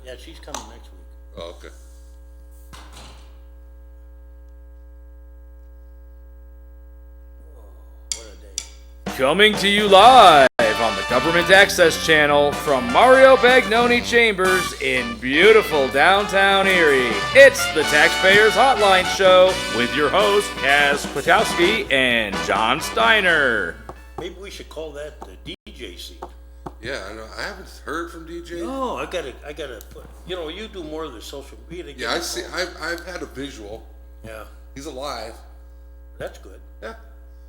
Yeah, she's coming next week. Oh, okay. What a day. Coming to you live on the Government Access Channel from Mario Bagnoni Chambers in beautiful downtown Erie. It's the Taxpayers Hotline Show with your hosts, Kaz Kwiatkowski and John Steiner. Maybe we should call that the DJ seat. Yeah, I know. I haven't heard from DJ. No, I gotta put, you do more of the social media. Yeah, I see. I've had a visual. Yeah, He's alive. that's good. Yeah.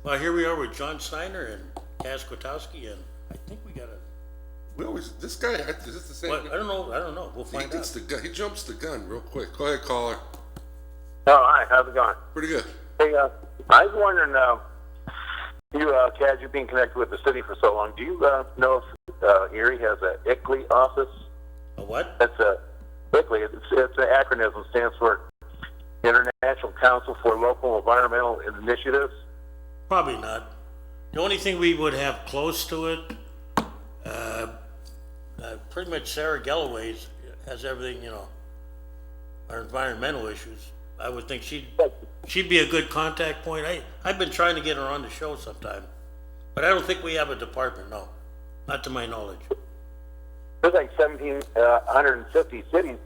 Well, here we are with John Steiner and Kaz Kwiatkowski, and I think we gotta, We always this guy. Is this the same? what, I don't know, we'll He find gets out. the gun. He jumps the gun real quick. Go ahead, caller. Oh, hi. How's it going? Pretty good. Hey, I was wondering, Kaz, you've been connected with the city for so long. Do you know if Erie has a ICLEI office? A what? That's a ICLEI. It's an acronym. It stands for International Council for Local Environmental Initiatives. Probably not. The only thing we would have close to it, pretty much Sarah Galloway's has everything, our environmental issues. I would think she'd be a good contact point. I've been trying to get her on the show sometime, but I don't think we have a department, no, not to my knowledge. There's like 1,750 cities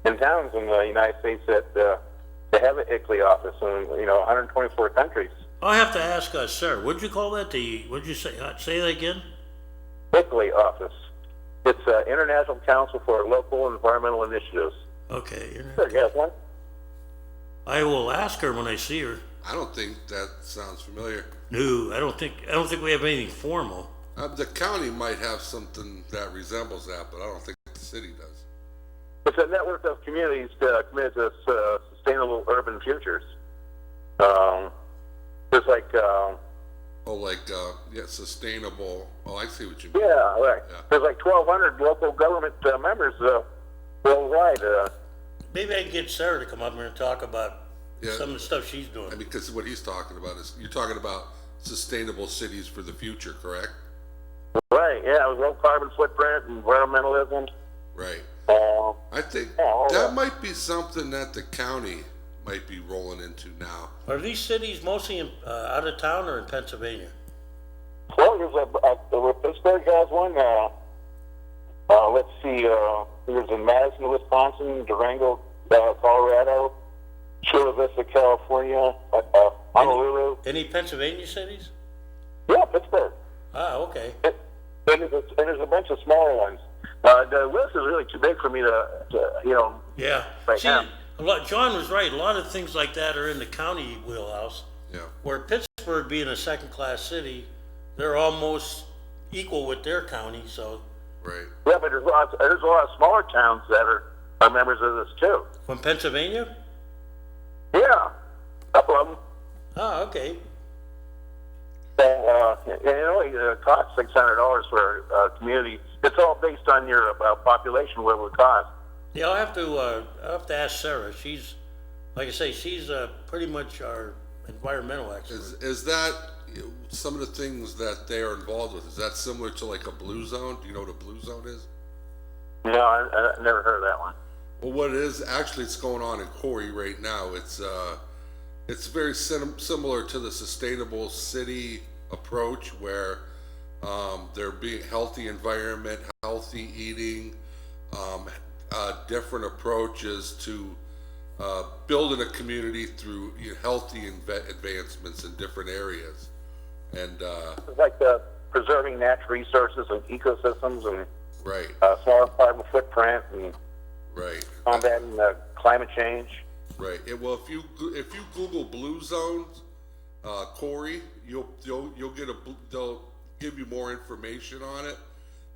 and towns in the United States that they have an ICLEI office in 124 countries. I'll have to ask Sarah, what'd you call that? What'd you say? Say that again? ICLEI office. It's International Council for Local Environmental Initiatives. Okay. Sure, yes, one. I will ask her when I see her. I don't think that sounds familiar. No, I don't think we have anything formal. The county might have something that resembles that, but I don't think the city does. It's a network of communities committed to sustainable urban futures. There's like, sustainable. Oh, I see what you mean. yeah, right. Yeah. There's like 1,200 local government members worldwide. Maybe I can get Sarah to come up here and talk about Yeah. some of the stuff she's doing. And because what he's talking about is you're talking about sustainable cities for the future, correct? Right, yeah, low carbon footprint, environmentalism. Right. Uh, I think all that that. might be something that the county might be rolling into now. Are these cities mostly out of town or in Pennsylvania? Well, there's Pittsburgh has one. Let's see, there's in Madison, Wisconsin, Durango, Colorado, Chula Vista, California, Honolulu. Any Pennsylvania cities? Yeah, Pittsburgh. Ah, okay. And there's a bunch of smaller ones. The list is really too big for me to Yeah. Right See, now. John was right. A lot of things like that are in the county wheelhouse. Yeah. Where Pittsburgh being a second-class city, they're almost equal with their county. So Right. Yeah, but there's a lot of smaller towns that are members of this too. from Pennsylvania? Yeah, a couple of them. Ah, okay. It costs $600 for a community. It's all based on your population, what it would cost. Yeah, I'll have to ask Sarah. She's, like I say, she's pretty much our environmental expert. Is that some of the things that they are involved with? Is that similar to like a blue zone? Do you know what a blue zone is? No, I never heard of that one. Well, what it is actually, it's going on in Corey right now. It's very similar to the sustainable city approach, where there being healthy environment, healthy eating, different approaches to building a community through healthy advancements in different areas, and It's like preserving natural resources and ecosystems and right, smaller carbon footprint and right, combating climate change. right. Well, if you Google blue zones, Corey, you'll get they'll give you more information on it,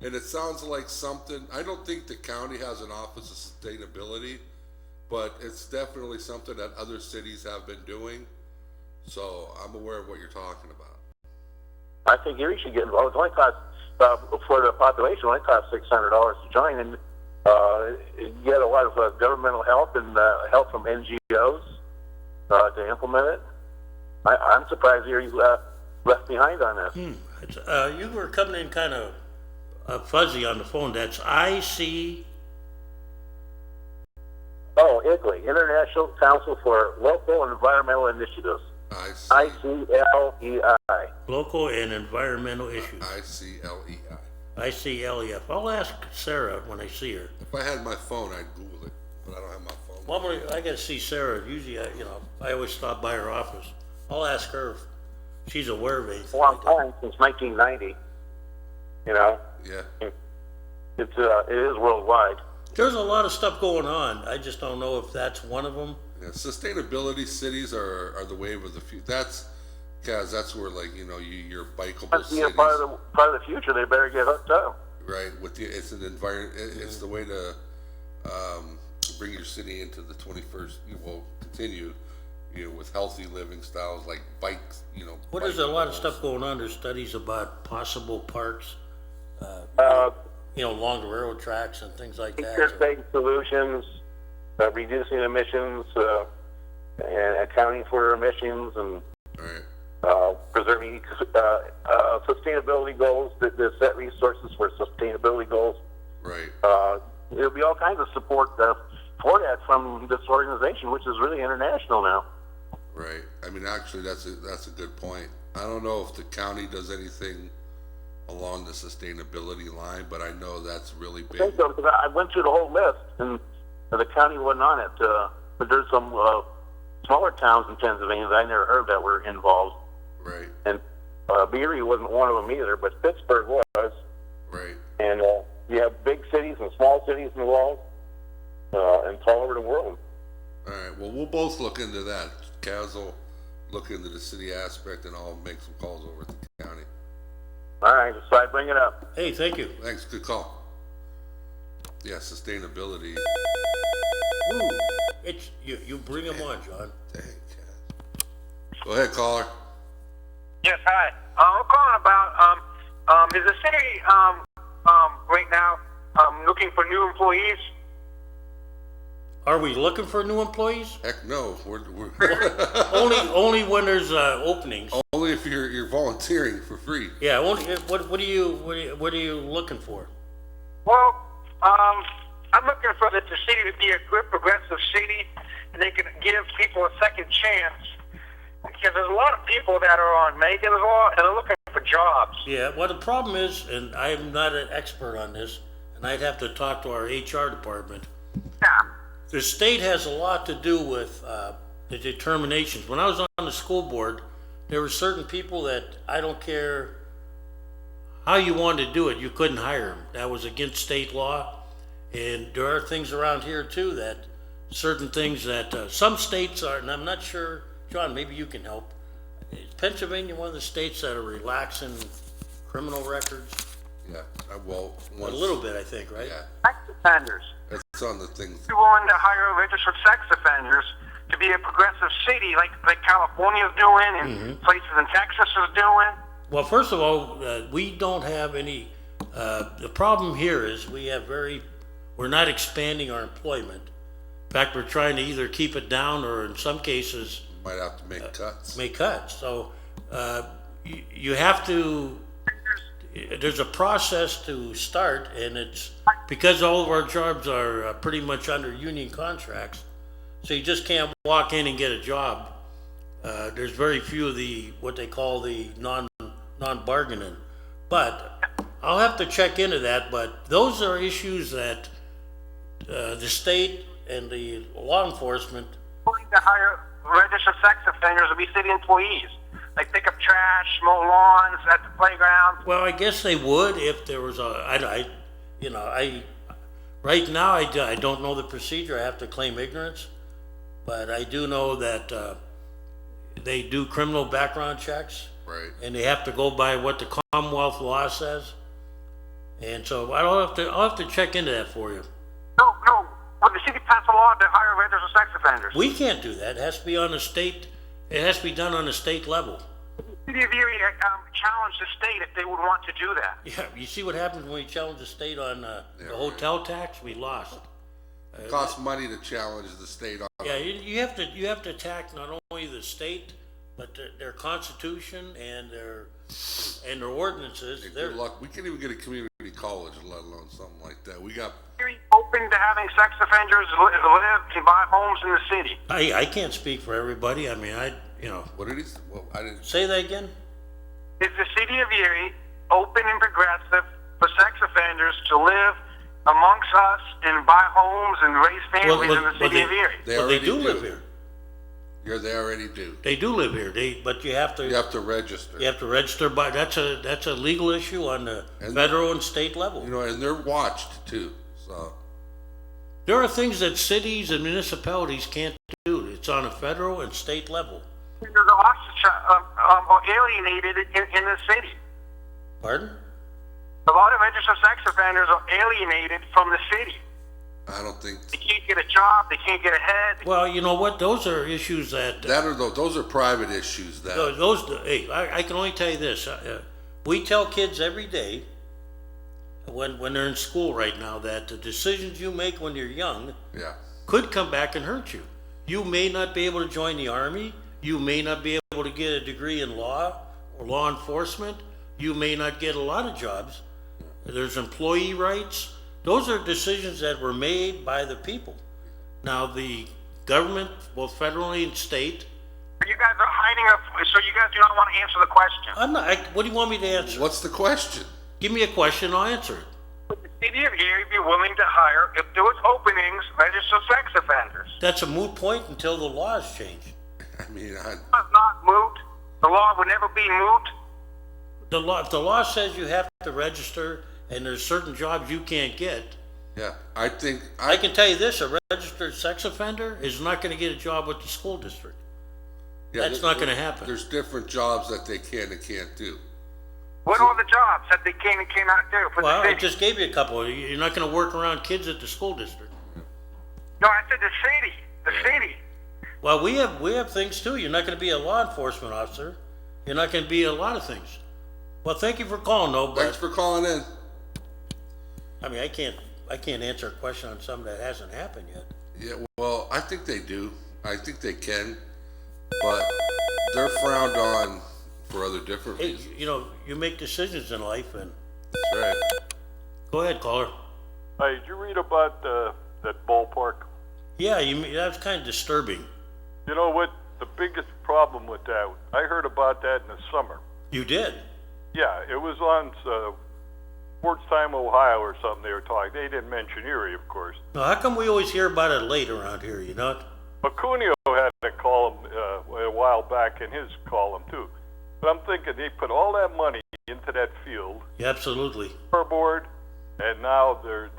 and it sounds like something. I don't think the county has an office of sustainability, but it's definitely something that other cities have been doing. So I'm aware of what you're talking about. I think Erie should get involved. It only costs for the population. It only costs $600 to join, and you get a lot of governmental help and help from NGOs to implement it. I'm surprised Erie's left behind on this. You were coming in kind of fuzzy on the phone. That's ICLEI. International Council for Local Environmental Initiatives. ICLEI. Local and environmental issues. ICLEI. ICLEF. I'll ask Sarah when I see her. If I had my phone, I'd Google it, but I don't have my phone. Well, I gotta see Sarah. Usually, I always stop by her office. I'll ask her if she's aware of anything. Long time, since 1990. Yeah. It is worldwide. There's a lot of stuff going on. I just don't know if that's one of them. Yeah, sustainability cities are the wave of the future. That's where, like, your bikeable That's cities. part of the future. They better get hooked up. Right, it's an environment. It's the way to bring your city into the 21st. Continue, with healthy living styles like bikes. Well, there's a lot of stuff going on. There's studies about possible parks, along the railroad tracks and things like that. Interstate solutions, reducing emissions, and accounting for emissions, and preserving sustainability goals. That set resources for sustainability goals. Right. There'll be all kinds of support for that from this organization, which is really international now. Right. I mean, actually, that's a good point. I don't know if the county does anything along the sustainability line, but I know that's really big. I think so, because I went through the whole list, and the county wasn't on it. But there's some smaller towns in Pennsylvania that I never heard that were involved. Right. And Erie wasn't one of them either, but Pittsburgh was. Right. And you have big cities and small cities involved, and all over the world. All right. Well, we'll both look into that. Kaz will look into the city aspect, and I'll make some calls over at the county. All right, so I bring it up. Hey, thank you. Thanks. Good call. Yeah, sustainability. Ooh, it's you bring them on, John. Dang, Kaz. Go ahead, caller. Yes, hi. I'm calling about, is the city, right now, looking for new employees? Are we looking for new employees? Heck no. We're only when there's openings. only if you're volunteering for free. Yeah. What are you looking for? Well, I'm looking for the city to be a good progressive city, and they can give people a second chance. Because there's a lot of people that are on Megan, and they're looking for jobs. Yeah. Well, the problem is, and I'm not an expert on this, and I'd have to talk to our HR department. Yeah. The state has a lot to do with the determinations. When I was on the school board, there were certain people that I don't care how you wanted to do it, you couldn't hire them. That was against state law. And there are things around here too that certain things that some states are, and I'm not sure, John, maybe you can help. Is Pennsylvania one of the states that are relaxing criminal records? Yeah. Well, A little bit, I think, right? Yeah. Sex offenders. It's on the things. We're willing to hire registered sex offenders to be a progressive city like California is doing, and places in Texas is doing. Well, first of all, we don't have any, the problem here is we're not expanding our employment. In fact, we're trying to either keep it down or in some cases Might have to make cuts. make cuts. So you have to, there's a process to start, and it's because all of our jobs are pretty much under union contracts. So you just can't walk in and get a job. There's very few of what they call the non-bargaining. But I'll have to check into that, but those are issues that the state and the law enforcement. Willing to hire registered sex offenders to be city employees, like pick up trash, mow lawns at the playground. Well, I guess they would if there was right now I don't know the procedure. I have to claim ignorance, but I do know that they do criminal background checks. Right. And they have to go by what the Commonwealth law says. And so I'll have to check into that for you. No. Would the city pass a law to hire registered sex offenders? We can't do that. It has to be on the state. It has to be done on the state level. The city of Erie challenge the state if they would want to do that. Yeah, you see what happens when we challenge the state on the hotel tax? We lost. It costs money to challenge the state on. Yeah, you have to attack not only the state, but their constitution and their ordinances. Good luck. We can't even get a community college, let alone something like that. We got. Erie open open to having sex offenders live and buy homes in the city? I can't speak for everybody. I mean, What did he? Well, I didn't. say that again? Is the city of Erie open and progressive for sex offenders to live amongst us and buy homes and raise families in the city of Erie? They Well, they already do live here. Yeah, they already do. They do live here. But you have to. You have to register. You have to register by, that's a legal issue on the federal and state level. You know, and they're watched too. So There are things that cities and municipalities can't do. It's on a federal and state level. There's a lot alienated in the city. Pardon? A lot of registered sex offenders are alienated from the city. I don't think They can't get a job. They can't get ahead. Well, you know what? Those are issues that. those are private issues. Hey, I can only tell you this. We tell kids every day when they're in school right now that the decisions you make when you're young Yeah. could come back and hurt you. You may not be able to join the army. You may not be able to get a degree in law or law enforcement. You may not get a lot of jobs. There's employee rights. Those are decisions that were made by the people. Now, the government, both federally and state. You guys are hiding up, so you guys do not want to answer the question. I'm not. What do you want me to answer? What's the question? Give me a question, I'll answer it. Would the city of Erie be willing to hire, if there was openings, registered sex offenders? That's a moot point until the laws change. I mean, It's not moot. The law would never be moot. If the law says you have to register and there's certain jobs you can't get, yeah, I think I can tell you this, a registered sex offender is not gonna get a job with the school district. yeah, That's not gonna happen. There's different jobs that they can and can't do. What are the jobs that they can and cannot do for Well, the I city? just gave you a couple. You're not gonna work around kids at the school district. No, I said the city. The city. Well, we have things too. You're not gonna be a law enforcement officer. You're not gonna be a lot of things. Well, thank you for calling though, Thanks but, for calling in. I mean, I can't answer a question on something that hasn't happened yet. Yeah, well, I think they do. I think they can, but they're frowned on for other different Hey, reasons. you know, you make decisions in life and, That's right. go ahead, caller. Hey, did you read about that ballpark? Yeah, that was kind of disturbing. You know what? The biggest problem with that, I heard about that in the summer. You did? Yeah, it was on Sports Time Ohio or something they were talking. They didn't mention Erie, of course. Now, how come we always hear about it late around here, you know? But Cuneo had a column a while back in his column, too. But I'm thinking they put all that money into that field, Yeah, absolutely. scoreboard, and now they're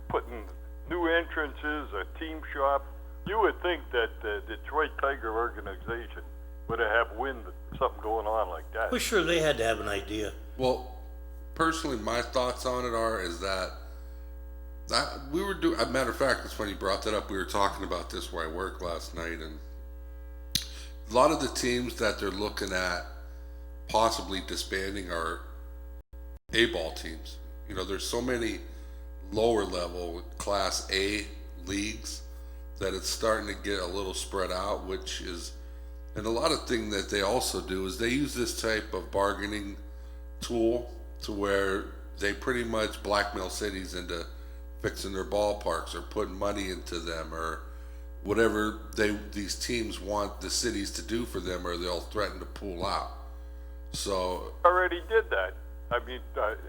putting new entrances, a team shop. You would think that the Detroit Tiger organization would have wind of something going on like that. Well, sure, they had to have an idea. Well, personally, my thoughts on it is that we were doing. As a matter of fact, it's funny you brought that up. We were talking about this where I worked last night, and a lot of the teams that they're looking at possibly disbanding are A-ball teams. You know, there's so many lower level Class A leagues that it's starting to get a little spread out, which is, and a lot of thing that they also do is they use this type of bargaining tool to where they pretty much blackmail cities into fixing their ballparks or putting money into them or whatever these teams want the cities to do for them, or they'll threaten to pull out. So Already did that. I mean,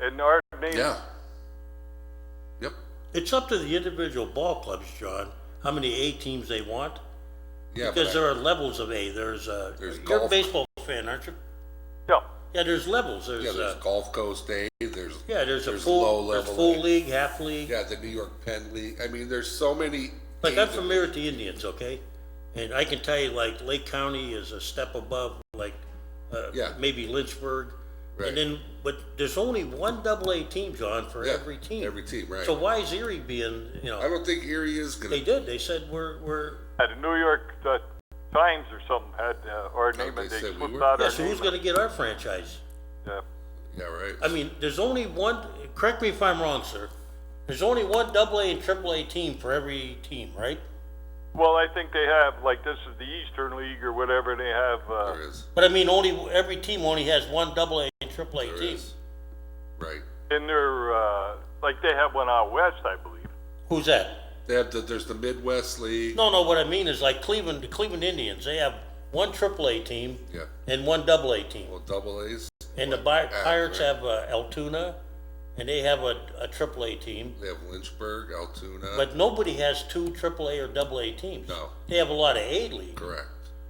and our name. yeah, yep, It's up to the individual ball clubs, John, how many A teams they want. yeah. Because but there are levels of A. There's There's you're golf. a baseball fan, aren't you? Yeah. Yeah, there's levels. There's, there's Gulf Coast A. There's there's a low full, level full A. league, half league. Yeah, the New York Penn League. I mean, there's so many. Like, I'm teams familiar with the Indians, okay? And I can tell you, like, Lake County is a step above, like, Yeah. maybe Lynchburg. Right. And then, but there's only one AA team, John, for Yeah, every team. every team, right. So why is Erie being, you know, I don't think Erie is gonna. they did, they said we're, At the New York Times or something had our name, they and they said we flipped were? out yeah, our so name. who's gonna get our franchise? Yeah. Yeah, right. I mean, there's only one, correct me if I'm wrong, sir. There's only one AA and AAA team for every team, right? Well, I think they have, like, this is the Eastern League or whatever. They have. There is. But I mean, every team only has one AA and AAA There team. is. Right. In their, like, they have one out west, I believe. Who's that? They have there's the Midwest League. No, what I mean is like Cleveland, the Cleveland Indians, they have one AAA team Yeah. and one AA team. Well, double A's. And the Pirates have Altoona, and they have a AAA team. They have Lynchburg, Altoona. But nobody has two AAA or AA teams. No. They have a lot of A league. Correct.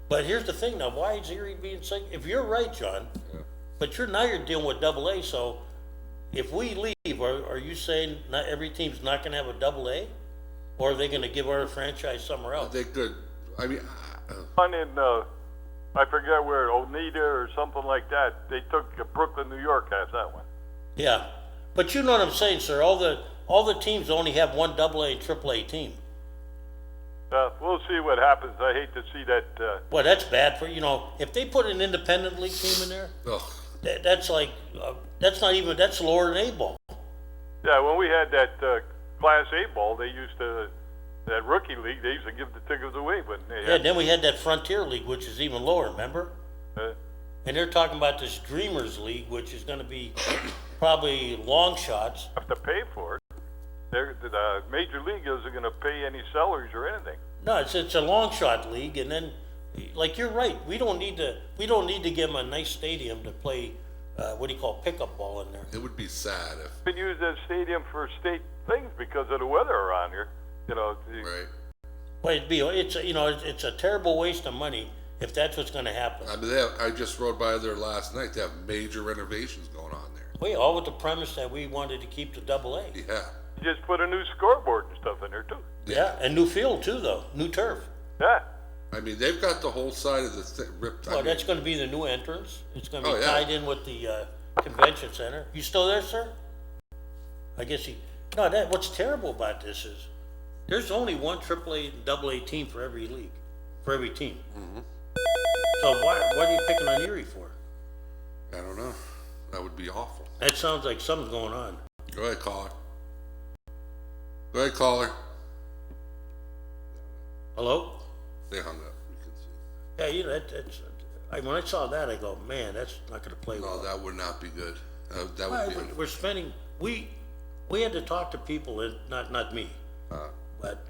But here's the thing now, why is Erie being sick? If you're right, John, but now you're dealing with AA, so if we leave, are you saying not every team's not gonna have a AA? Or are they gonna give our franchise somewhere else? They could. I mean, One in, I forget where, Oneida or something like that. They took Brooklyn, New York has that one. Yeah, but you know what I'm saying, sir, all the teams only have one AA and AAA team. We'll see what happens. I hate to see that, Well, that's bad for, if they put an independent league team in there, ugh. that's like, that's lower than A ball. yeah, when we had that, Class A ball, they used to, that rookie league, they used to give the tickets away, but they Yeah, had, then we had that Frontier League, which is even lower, remember? uh, And they're talking about this Dreamers League, which is gonna be probably long shots. have to pay for it. The major league isn't gonna pay any salaries or anything. No, it's a long shot league, and then, like, you're right, we don't need to give them a nice stadium to play, what do you call, pickup ball in there. It would be sad if. Been use that stadium for state things because of the weather around here, Right. Well, it's a terrible waste of money if that's what's gonna happen. I mean, I just rode by there last night. They have major renovations going on there. Well, all with the premise that we wanted to keep the AA. Yeah. just put a new scoreboard and stuff in there too. Yeah, and new field too, though, new turf. Yeah. I mean, they've got the whole side of the thing ripped. Well, that's gonna be the new entrance. It's gonna be Oh, yeah. tied in with the, convention center. You still there, sir? I guess what's terrible about this is, there's only one AAA and AA team for every league, for every team. Mm-hmm. So what are you picking on Erie for? I don't know. That would be awful. That sounds like something's going on. Go ahead, caller. Go ahead, caller. Hello? They hung up. You can see. Yeah, when I saw that, I go, man, that's not gonna play No, well. that would not be good. That Well, would be. we're spending, we had to talk to people, and not me, but,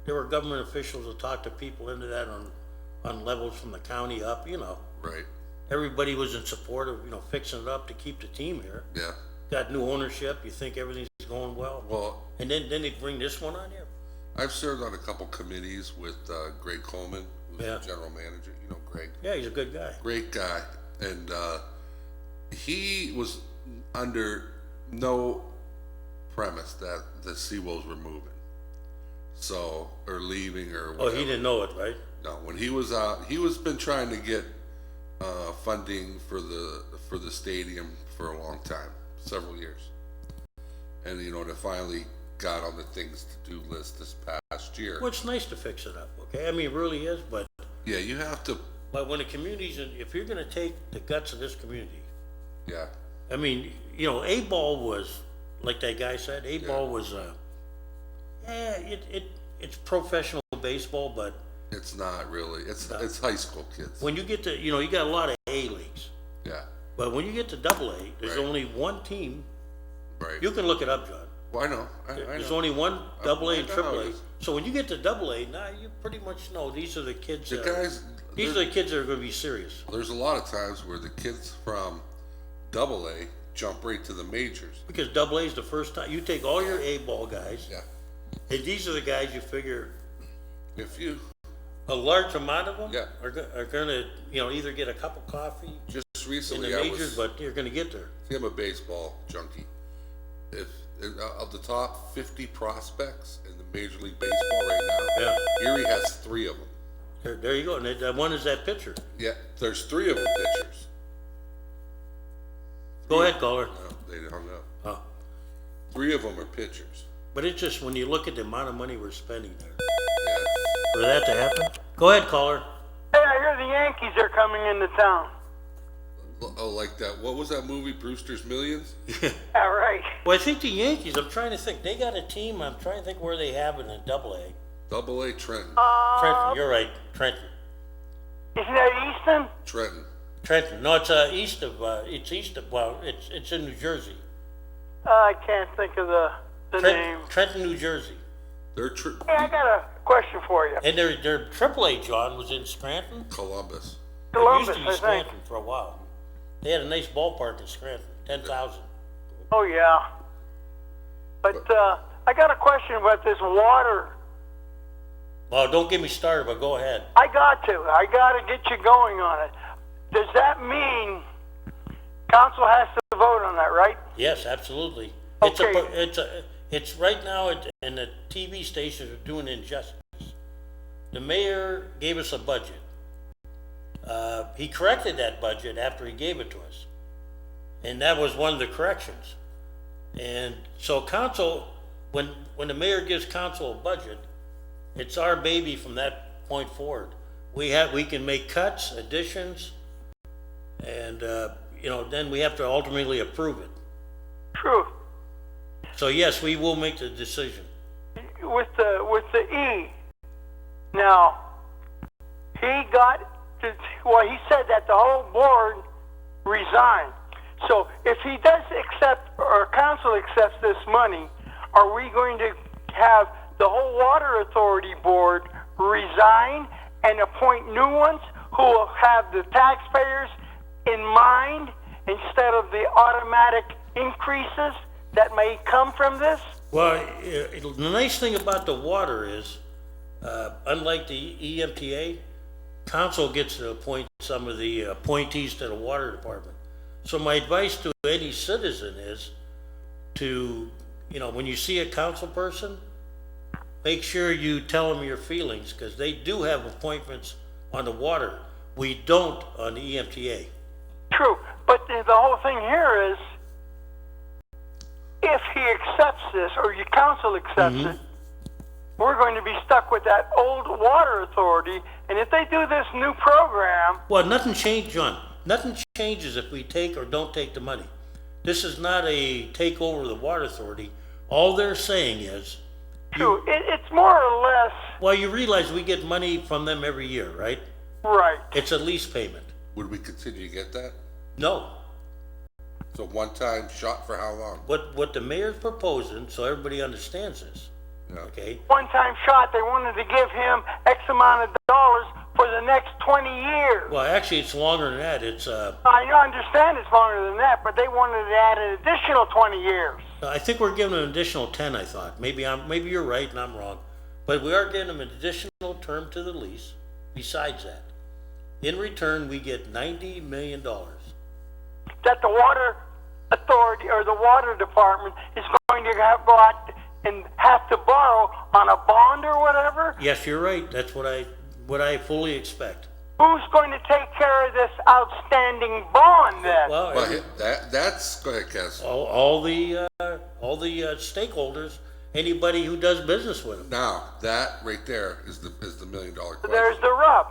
there were government officials that talked to people into that on levels from the county up, Right. Everybody was in support of, fixing it up to keep the team here. Yeah. Got new ownership, you think everything's going well? Well, And then they bring this one on here? I've served on a couple committees with Greg Coleman, who's Yeah. the general manager. You know Greg. Yeah, he's a good guy. Great guy, and he was under no premise that the Seawolves were moving, or leaving or whatever. Oh, he didn't know it, right? No, when he was out, been trying to get funding for the stadium for a long time, several years, and they finally got on the things to do list this past year. Well, it's nice to fix it up, okay? I mean, it really is, but You have to. But when the community's if you're gonna take the guts of this community, Yeah. I mean, A-ball was, like that guy said, A-ball was, it's professional baseball, but It's not really. It's high school kids. when you get to, you got a lot of A leagues, Yeah. but when you get to AA, there's Right. only one team. Right. You can look it up, John. Well, I know. I There's know. only one AA and I know it AAA. is. So when you get to AA, now you pretty much know these are the kids. The guys. These are the kids that are gonna be serious. There's a lot of times where the kids from AA jump right to the majors. Because AA is the first time, you take all your A-ball guys, Yeah. and these are the guys you figure If you a large amount of them Yeah. are gonna, either get a cup of coffee just in recently, the I majors, was. but you're gonna get there. I'm a baseball junkie. If of the top 50 prospects in the Major League Baseball right now, Yeah. Erie has 3 of them. There you go, and that one is that pitcher. Yeah, there's 3 of them pitchers. Go ahead, caller. No, they hung up. Oh. 3 of them are pitchers. But it's just, when you look at the amount of money we're spending there, Yeah. for that to happen. Go ahead, caller. Hey, I hear the Yankees are coming into town. Oh, like that. What was that movie, Brewster's Millions? All right. Well, I think the Yankees, I'm trying to think, they got a team, I'm trying to think where they have it in AA. AA Trenton. Trenton, you're right, Trenton. Isn't that Easton? Trenton. Trenton, no, it's it's in New Jersey. I can't think of the the name? Trenton, New Jersey. They're Hey, I got a question for you. And their AAA, John, was in Scranton. Columbus. It Columbus, used to be I think. Scranton for a while. They had a nice ballpark in Scranton, 10,000. Oh, yeah. But, I got a question about this water. Well, don't get me started, but go ahead. I got to get you going on it. Does that mean council has to vote on that, right? Yes, absolutely. Okay. It's right now, and the TV stations are doing injustice. The mayor gave us a budget. He corrected that budget after he gave it to us. And that was one of the corrections. And so council, when the mayor gives council a budget, it's our baby from that point forward. We can make cuts, additions, and, then we have to ultimately approve it. True. So yes, we will make the decision. With the E. Now, he said that the whole board resigned. So if he does accept, or council accepts this money, are we going to have the whole water authority board resign and appoint new ones who will have the taxpayers in mind instead of the automatic increases that may come from this? Well, the nice thing about the water is, unlike the EMTA, council gets to appoint some of the appointees to the water department. So my advice to any citizen is to, when you see a council person, make sure you tell them your feelings, because they do have appointments on the water. We don't on the EMTA. True, but the whole thing here is, if he accepts this, or your council accepts it, we're going to be stuck with that old water authority, and if they do this new program... Well, nothing changed, John. Nothing changes if we take or don't take the money. This is not a takeover of the water authority. All they're saying is... True, it's more or less... Well, you realize we get money from them every year, right? Right. It's a lease payment. Would we continue to get that? No. So one-time shot for how long? What the mayor's proposing, so everybody understands this, Yeah. okay? One-time shot, they wanted to give him X amount of dollars for the next 20 years. Well, actually, it's longer than that. It's, I understand it's longer than that, but they wanted to add an additional 20 years. I think we're giving an additional 10, I thought. Maybe you're right and I'm wrong. But we are giving them an additional term to the lease besides that. In return, we get $90 million. That the water authority or the water department is going to go out and have to borrow on a bond or whatever? Yes, you're right. That's what I fully expect. Who's going to take care of this outstanding bond then? Well, Well, that's, go ahead, Kes. all the stakeholders, anybody who does business with them. Now, that right there is the $1 million question. There's the rub.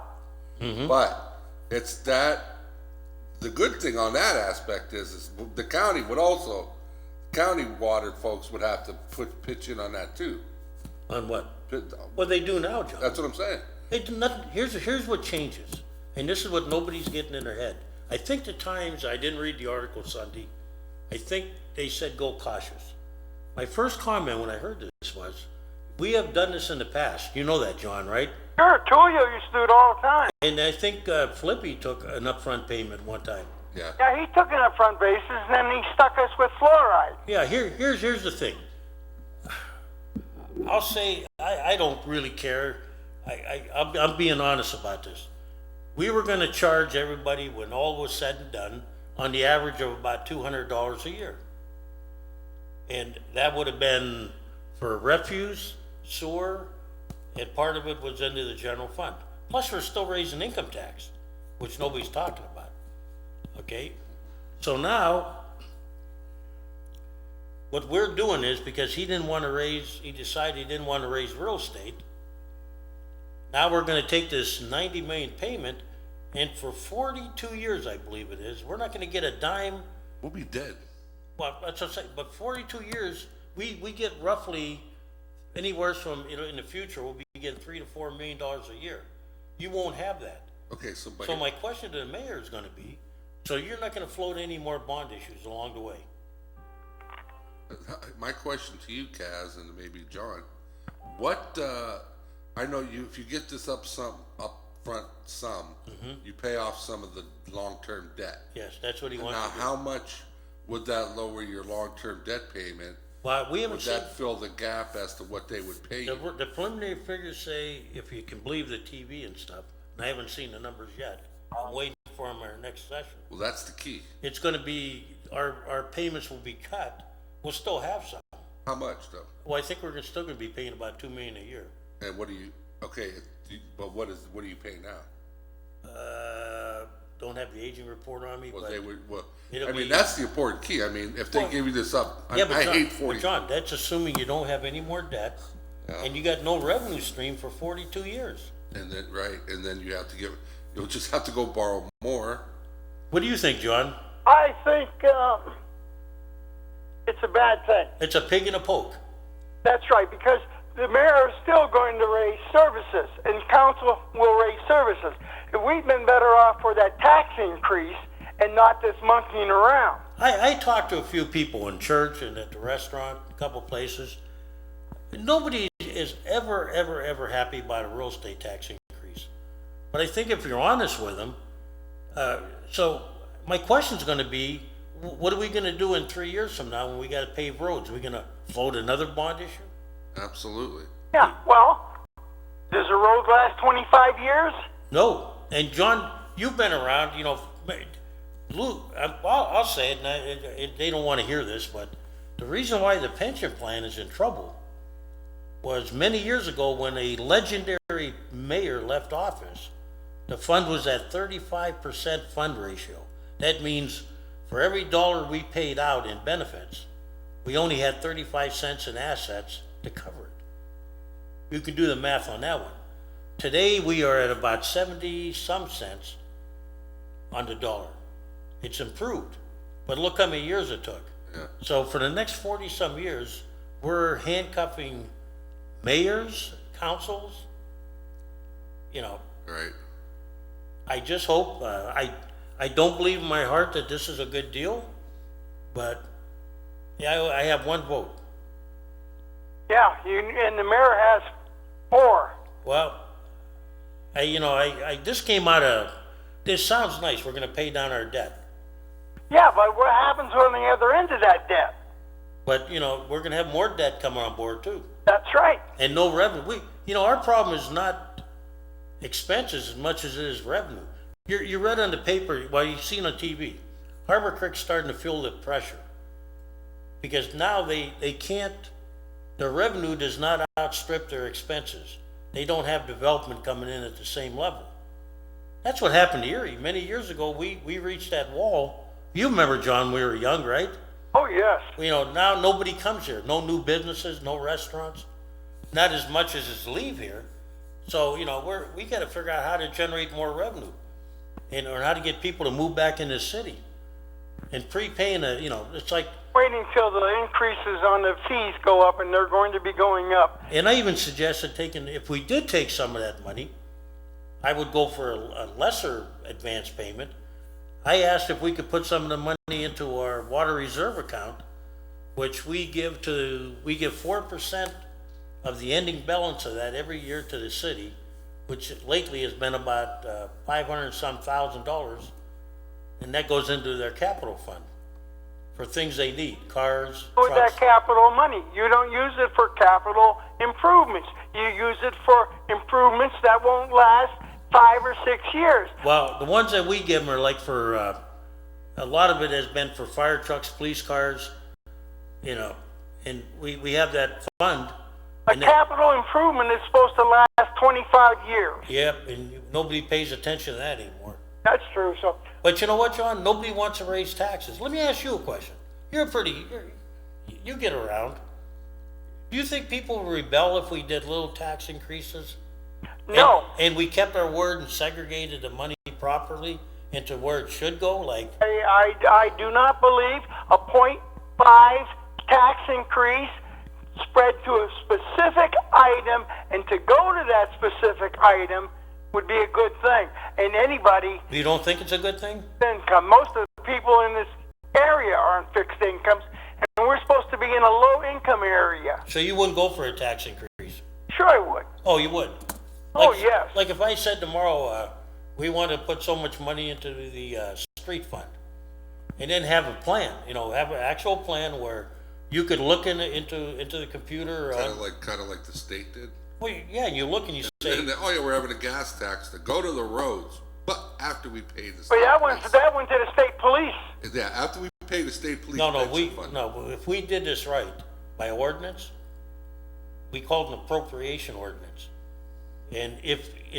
But it's that, the good thing on that aspect is the county would also, county water folks would have to pitch in on that too. On what? What they do now, John. That's what I'm saying. They do nothing. Here's what changes, and this is what nobody's getting in their head. I think the Times, I didn't read the article Sunday, I think they said go cautious. My first comment when I heard this was, we have done this in the past. You know that, John, right? Sure, Tulio used to do it all the time. And I think Flippy took an upfront payment one time. Yeah. Yeah, he took an upfront basis, and then he stuck us with fluoride. Yeah, here's the thing. I'll say, I don't really care. I'm being honest about this. We were gonna charge everybody, when all was said and done, on the average of about $200 a year. And that would have been for refuse, sewer, and part of it was into the general fund. Plus, we're still raising income tax, which nobody's talking about, okay? So now, what we're doing is, because he decided he didn't want to raise real estate, now we're gonna take this 90 million payment, and for 42 years, I believe it is, we're not gonna get a dime. We'll be dead. Well, that's what I'm saying, but 42 years, we get roughly anywhere from, in the future, we'll be getting $3 to $4 million a year. You won't have that. Okay, so So my question to the mayor is gonna be, so you're not gonna float any more bond issues along the way? my question to you, Kaz, and maybe John, what, I know if you get this upfront sum, you pay off some of the long-term debt. Yes, that's what he wants Now, to do. how much would that lower your long-term debt payment? Well, we Would haven't seen, that fill the gap as to what they would pay you? the preliminary figures say, if you can believe the TV and stuff, and I haven't seen the numbers yet. I'm waiting for them our next session. Well, that's the key. It's gonna be, our payments will be cut. We'll still have some. How much though? Well, I think we're still gonna be paying about $2 million a year. And what do you, okay, but what are you paying now? Don't have the aging report on me, Well, but. they would, well, It'll I mean, be- that's the important key. I mean, if they Well, give you this up, Yeah, I but John, hate 40. but John, that's assuming you don't have any more debt, and you got no revenue stream for 42 years. And then, right, and then you have to you'll just have to go borrow more. What do you think, John? I think, it's a bad thing. It's a pig in a poke. That's right, because the mayor is still going to raise services, and council will raise services. We've been better off for that tax increase and not this monkeying around. I talked to a few people in church and at the restaurant, a couple places. Nobody is ever happy about a real estate tax increase. But I think if you're honest with them, so my question's gonna be, what are we gonna do in 3 years from now when we gotta pave roads? Are we gonna vote another bond issue? Absolutely. Yeah, well, does a road last 25 years? No. And John, you've been around, you know, Lou, I'll say it, and they don't want to hear this, but the reason why the pension plan is in trouble was many years ago when a legendary mayor left office, the fund was at 35% fund ratio. That means for every dollar we paid out in benefits, we only had 35 cents in assets to cover it. You can do the math on that one. Today, we are at about 70-some cents on the dollar. It's improved, but look how many years it took. Yeah. So for the next 40-some years, we're handcuffing mayors, councils, you know. Right. I just hope, I don't believe in my heart that this is a good deal, but yeah, I have one vote. Yeah, and the mayor has 4. Well, this came out of, this sounds nice, we're gonna pay down our debt. Yeah, but what happens on the other end of that debt? But, we're gonna have more debt coming on board too, That's right. and no revenue. Our problem is not expenses as much as it is revenue. You read on the paper, well, you've seen on TV, Harbor Creek's starting to feel the pressure. Because now they can't, their revenue does not outstrip their expenses. They don't have development coming in at the same level. That's what happened to Erie. Many years ago, we reached that wall. You remember, John, we were young, right? Oh, yes. Now nobody comes here. No new businesses, no restaurants, not as much as is leave here. So, we got to figure out how to generate more revenue or how to get people to move back in the city. And prepaying it's like, Waiting till the increases on the fees go up, and they're going to be going up. and I even suggested if we did take some of that money, I would go for a lesser advance payment. I asked if we could put some of the money into our water reserve account, which we give 4% of the ending balance of that every year to the city, which lately has been about $500-some thousand, and that goes into their capital fund for things they need, cars, With trucks. that capital money, you don't use it for capital improvements. You use it for improvements that won't last 5 or 6 years. Well, the ones that we give them are like for, a lot of it has been for fire trucks, police cars, and we have that fund. A and that- capital improvement is supposed to last 25 years. Yep, and nobody pays attention to that anymore. That's true. So But you know what, John? Nobody wants to raise taxes. Let me ask you a question. You get around. Do you think people would rebel if we did little tax increases? no, And we kept our word and segregated the money properly into where it should go, like, I do not believe a 0.5 tax increase spread to a specific item, and to go to that specific item would be a good thing. And anybody you don't think it's a good thing? income, most of the people in this area are on fixed incomes, and we're supposed to be in a low-income area. So you wouldn't go for a tax increase? Sure I would. Oh, you would? Oh, Like- yes. Like if I said tomorrow, we want to put so much money into the, street fund, and then have a plan, have an actual plan where you could look into the computer. Kind of like the state did. Well, yeah, you look and you say, And then, oh yeah, we're having a gas tax to go to the roads, but after we pay the But state that police. went to the state police. Yeah, after we pay the state police no, pension fund. if we did this right, by ordinance, we called an appropriation ordinance. And if, I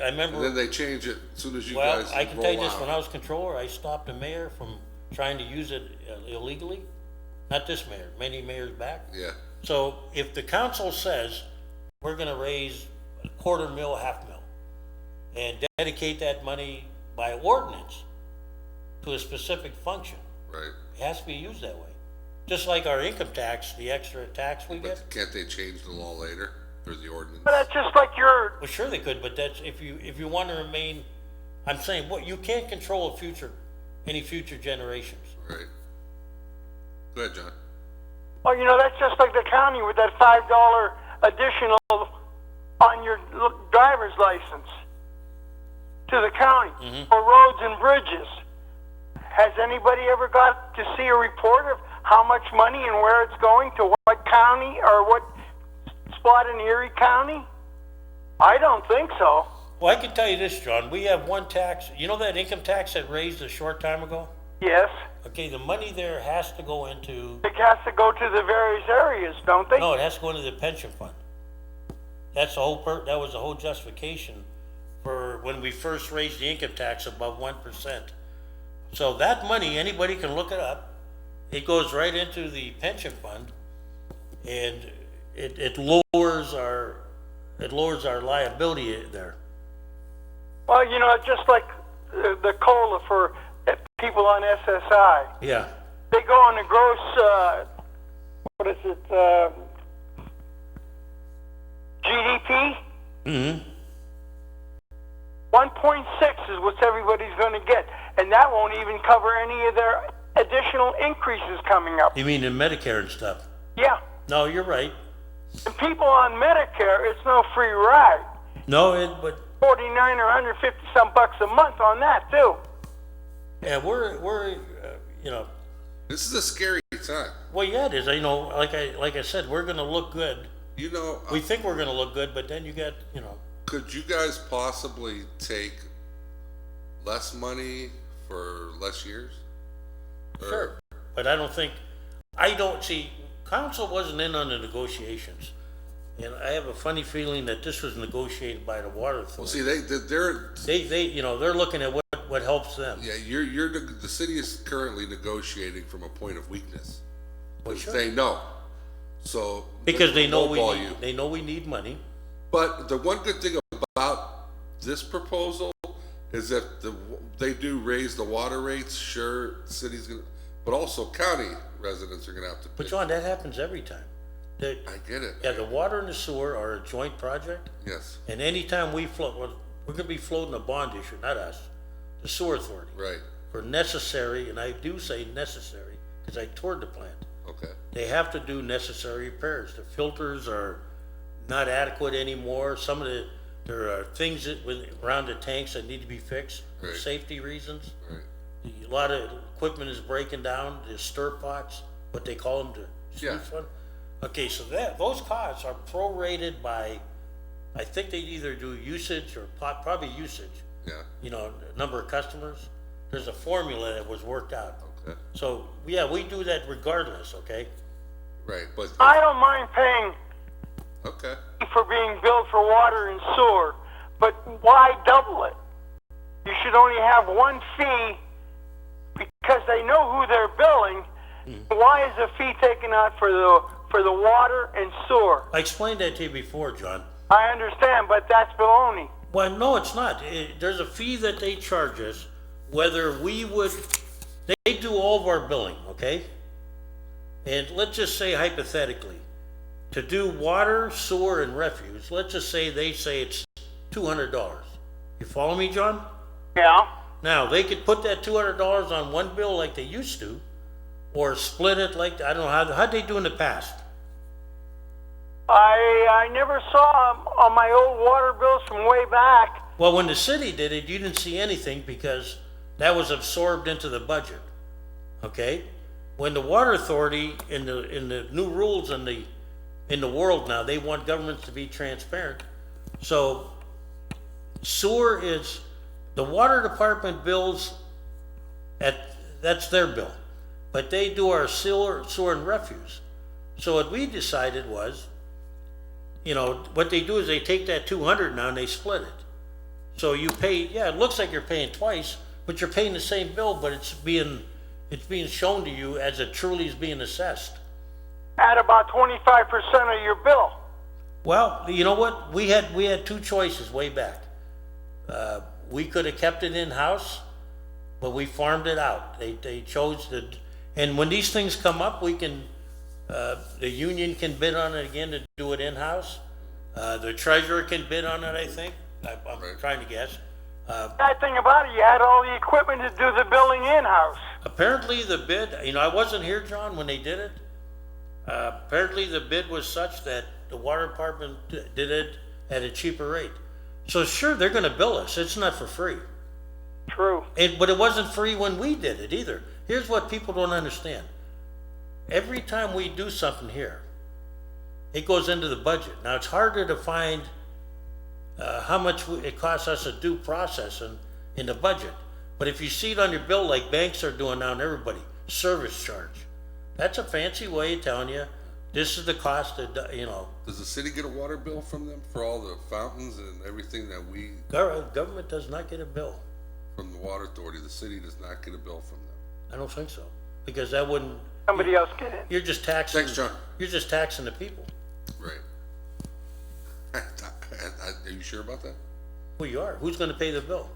remember. And then they change it as soon as you Well, guys I can tell you roll this, when I out. was controller, I stopped a mayor from trying to use it illegally. Not this mayor, many mayors back. Yeah, So if the council says, we're gonna raise a $250,000, $500,000, and dedicate that money by ordinance to a specific function, right. it has to be used that way. Just like our income tax, the extra tax we get. But can't they change the law later, or the ordinance? But that's just like your, Well, sure they could, but that's, if you want to remain, I'm saying, you can't control any future generations. Right. Go ahead, John. that's just like the county with that $5 additional on your driver's license to the county for roads and bridges. Has anybody ever got to see a report of how much money and where it's going to what county or what spot in Erie County? I don't think so. Well, I can tell you this, John, we have one tax, that income tax that raised a short time ago? Yes. Okay, the money there has to go into, It has to go to the various areas, don't they? no, it has to go into the pension fund. That's the whole that was the whole justification for when we first raised the income tax above 1%. So that money, anybody can look it up, it goes right into the pension fund, and it lowers our liability there. Well, just like the COLA for people on SSI. Yeah, They go on the gross, what is it, GDP? mm-hmm, 1.6 is what everybody's going to get. And that won't even cover any of their additional increases coming up. you mean in Medicare and stuff? Yeah. No, you're right. And people on Medicare, it's no free ride. No, but 49 or 150 some bucks a month on that too. yeah, we're This is a scary time. well, yeah, it is. Like I said, we're gonna look good. We think we're gonna look good, but then you got, could you guys possibly take less money for less years? sure. But I don't see, council wasn't in on the negotiations. And I have a funny feeling that this was negotiated by the water Well, authority. see, They're looking at what helps them. yeah, the city is currently negotiating from a point of weakness. Well, sure. They know. So. Because they know lowball we need money. But the one good thing about this proposal is that they do raise the water rates. Sure, the city's gonna, but also county residents are gonna have to pay. But John, that happens every time. I get it. Yeah, the water and the sewer are a joint project. Yes, And anytime we float, we're gonna be floating a bond issue, not us, the sewer authority. right, For necessary, and I do say necessary, because I toured the plant. okay, They have to do necessary repairs. The filters are not adequate anymore. There are things around the tanks that need to be fixed for Right. safety reasons. right, A lot of equipment is breaking down, the stir pots, what they call them, the Yeah. sluice one. Okay, so those costs are prorated by, I think they either do usage or probably usage, yeah, number of customers. There's a formula that was worked out. okay, So, yeah, we do that regardless, okay? right, but, I don't mind paying okay, for being billed for water and sewer, but why double it? You should only have one fee because they know who they're billing. Why is a fee taken out for the water and sewer? I explained that to you before, John. I understand, but that's baloney. Well, no, it's not. There's a fee that they charge us, whether they do all of our billing, okay? And let's just say hypothetically, to do water, sewer, and refuse, let's just say they say it's $200. You follow me, John? Yeah. Now, they could put that $200 on one bill like they used to, or split it like, I don't know, how'd they do in the past? I never saw them on my old water bills from way back. Well, when the city did it, you didn't see anything because that was absorbed into the budget, okay? When the water authority, in the new rules in the world now, they want governments to be transparent. So sewer is, the water department bills that's their bill, but they do our sewer and refuse. So what we decided was, you know, what they do is they take that 200 now and they split it. So you pay, yeah, it looks like you're paying twice, but you're paying the same bill, but it's being shown to you as it truly is being assessed. At about 25% of your bill. Well, you know what? We had two choices way back. We could have kept it in-house, but we farmed it out. They chose to, and when these things come up, we can, the union can bid on it again to do it in-house. The treasurer can bid on it, I think. I'm trying to guess. Bad thing about it, you had all the equipment to do the billing in-house. Apparently the bid, you know, I wasn't here, John, when they did it. Apparently the bid was such that the water department did it at a cheaper rate. So sure, they're gonna bill us, it's not for free. True. But it wasn't free when we did it either. Here's what people don't understand. Every time we do something here, it goes into the budget. Now, it's harder to find how much it costs us to do processing in the budget. But if you see it on your bill like banks are doing now and everybody, service charge. That's a fancy way of telling you, this is the cost of, you know. Does the city get a water bill from them for all the fountains and everything that we, Government does not get a bill. from the water authority, the city does not get a bill from them? I don't think so, because that wouldn't, Somebody else get it. you're just taxing. Thanks, John. You're just taxing the people. Right. Are you sure about that? Well, you are. Who's gonna pay the bill?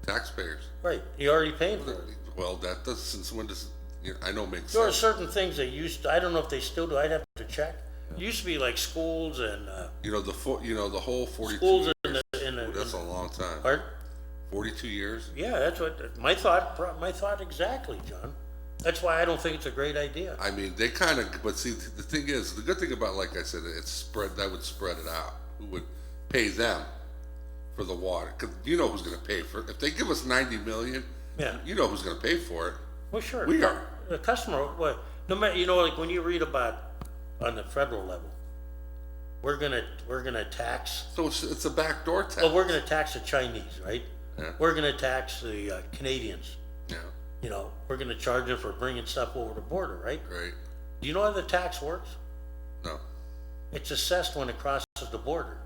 Taxpayers. Right, you're already paying for it. Well, that does, since when does, you know, I know it makes There are sense. certain things that used to, I don't know if they still do, I'd have to check. It used to be like schools and, You know, the whole 42 schools years. in the, That's a long time. pardon? 42 years? Yeah, that's what, my thought exactly, John. That's why I don't think it's a great idea. I mean, they kind of, but see, the thing is, the good thing about, like I said, it's spread, that would spread it out. Who would pay them for the water? Because you know who's going to pay for it. If they give us 90 million, Yeah. you know who's going to pay for it. Well, sure. We are. The customer, well, no matter, you know, like when you read about, on the federal level, we're gonna tax, So it's a backdoor tax. well, we're gonna tax the Chinese, right? Yeah. We're gonna tax the Canadians. Yeah, You know, we're gonna charge them for bringing stuff over the border, right? right. Do you know how the tax works? No, It's assessed when it crosses the border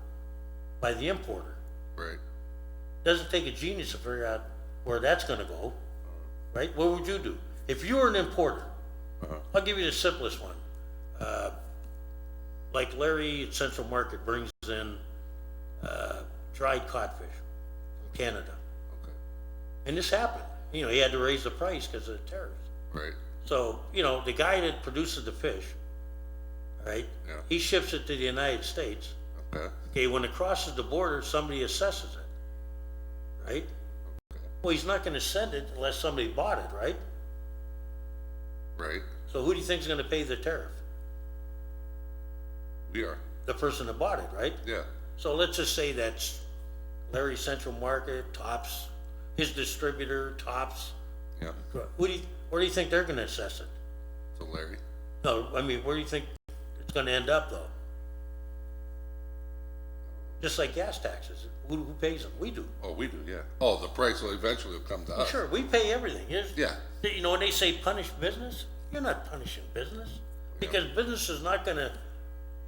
by the importer. right. Doesn't take a genius to figure out where that's gonna go, right? What would you do? If you were an importer, I'll give you the simplest one. Like Larry at Central Market brings in, dried codfish from Canada. Okay, And this happened, you know, he had to raise the price because of the tariffs. right. So, you know, the guy that produces the fish, right? Yeah. He ships it to the United States. Okay, Okay, when it crosses the border, somebody assesses it, right? Well, he's not gonna send it unless somebody bought it, right? right. So who do you think's gonna pay the tariff? We are. The person that bought it, right? Yeah, So let's just say that's Larry Central Market, Tops, his distributor, Tops. yeah. Where do you think they're gonna assess it? So Larry, No, I mean, where do you think it's gonna end up though? Just like gas taxes, who pays them? We do. oh, we do, yeah. Oh, the price will eventually come to us. Sure, we pay everything. Yeah. You know, when they say punish business, you're not punishing business. Because business is not gonna,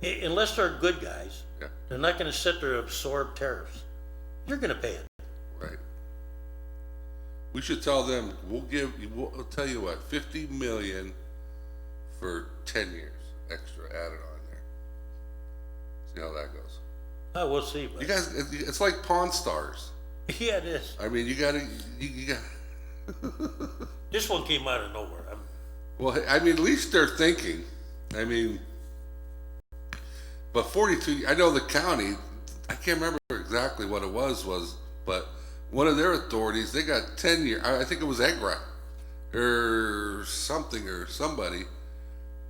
unless they're good guys, Yeah, they're not gonna sit there and absorb tariffs. You're gonna pay it. right. We should tell them, we'll tell you what, 50 million for 10 years extra added on there. See how that goes. Oh, we'll see, You but, guys, it's like Pawn Stars. yeah, it is. I mean, you got. This one came out of nowhere. Well, I mean, at least they're thinking. I mean, but 42. I know the county. I can't remember exactly what it was, but one of their authorities, they got 10 years. I think it was Egg Right. or something or somebody,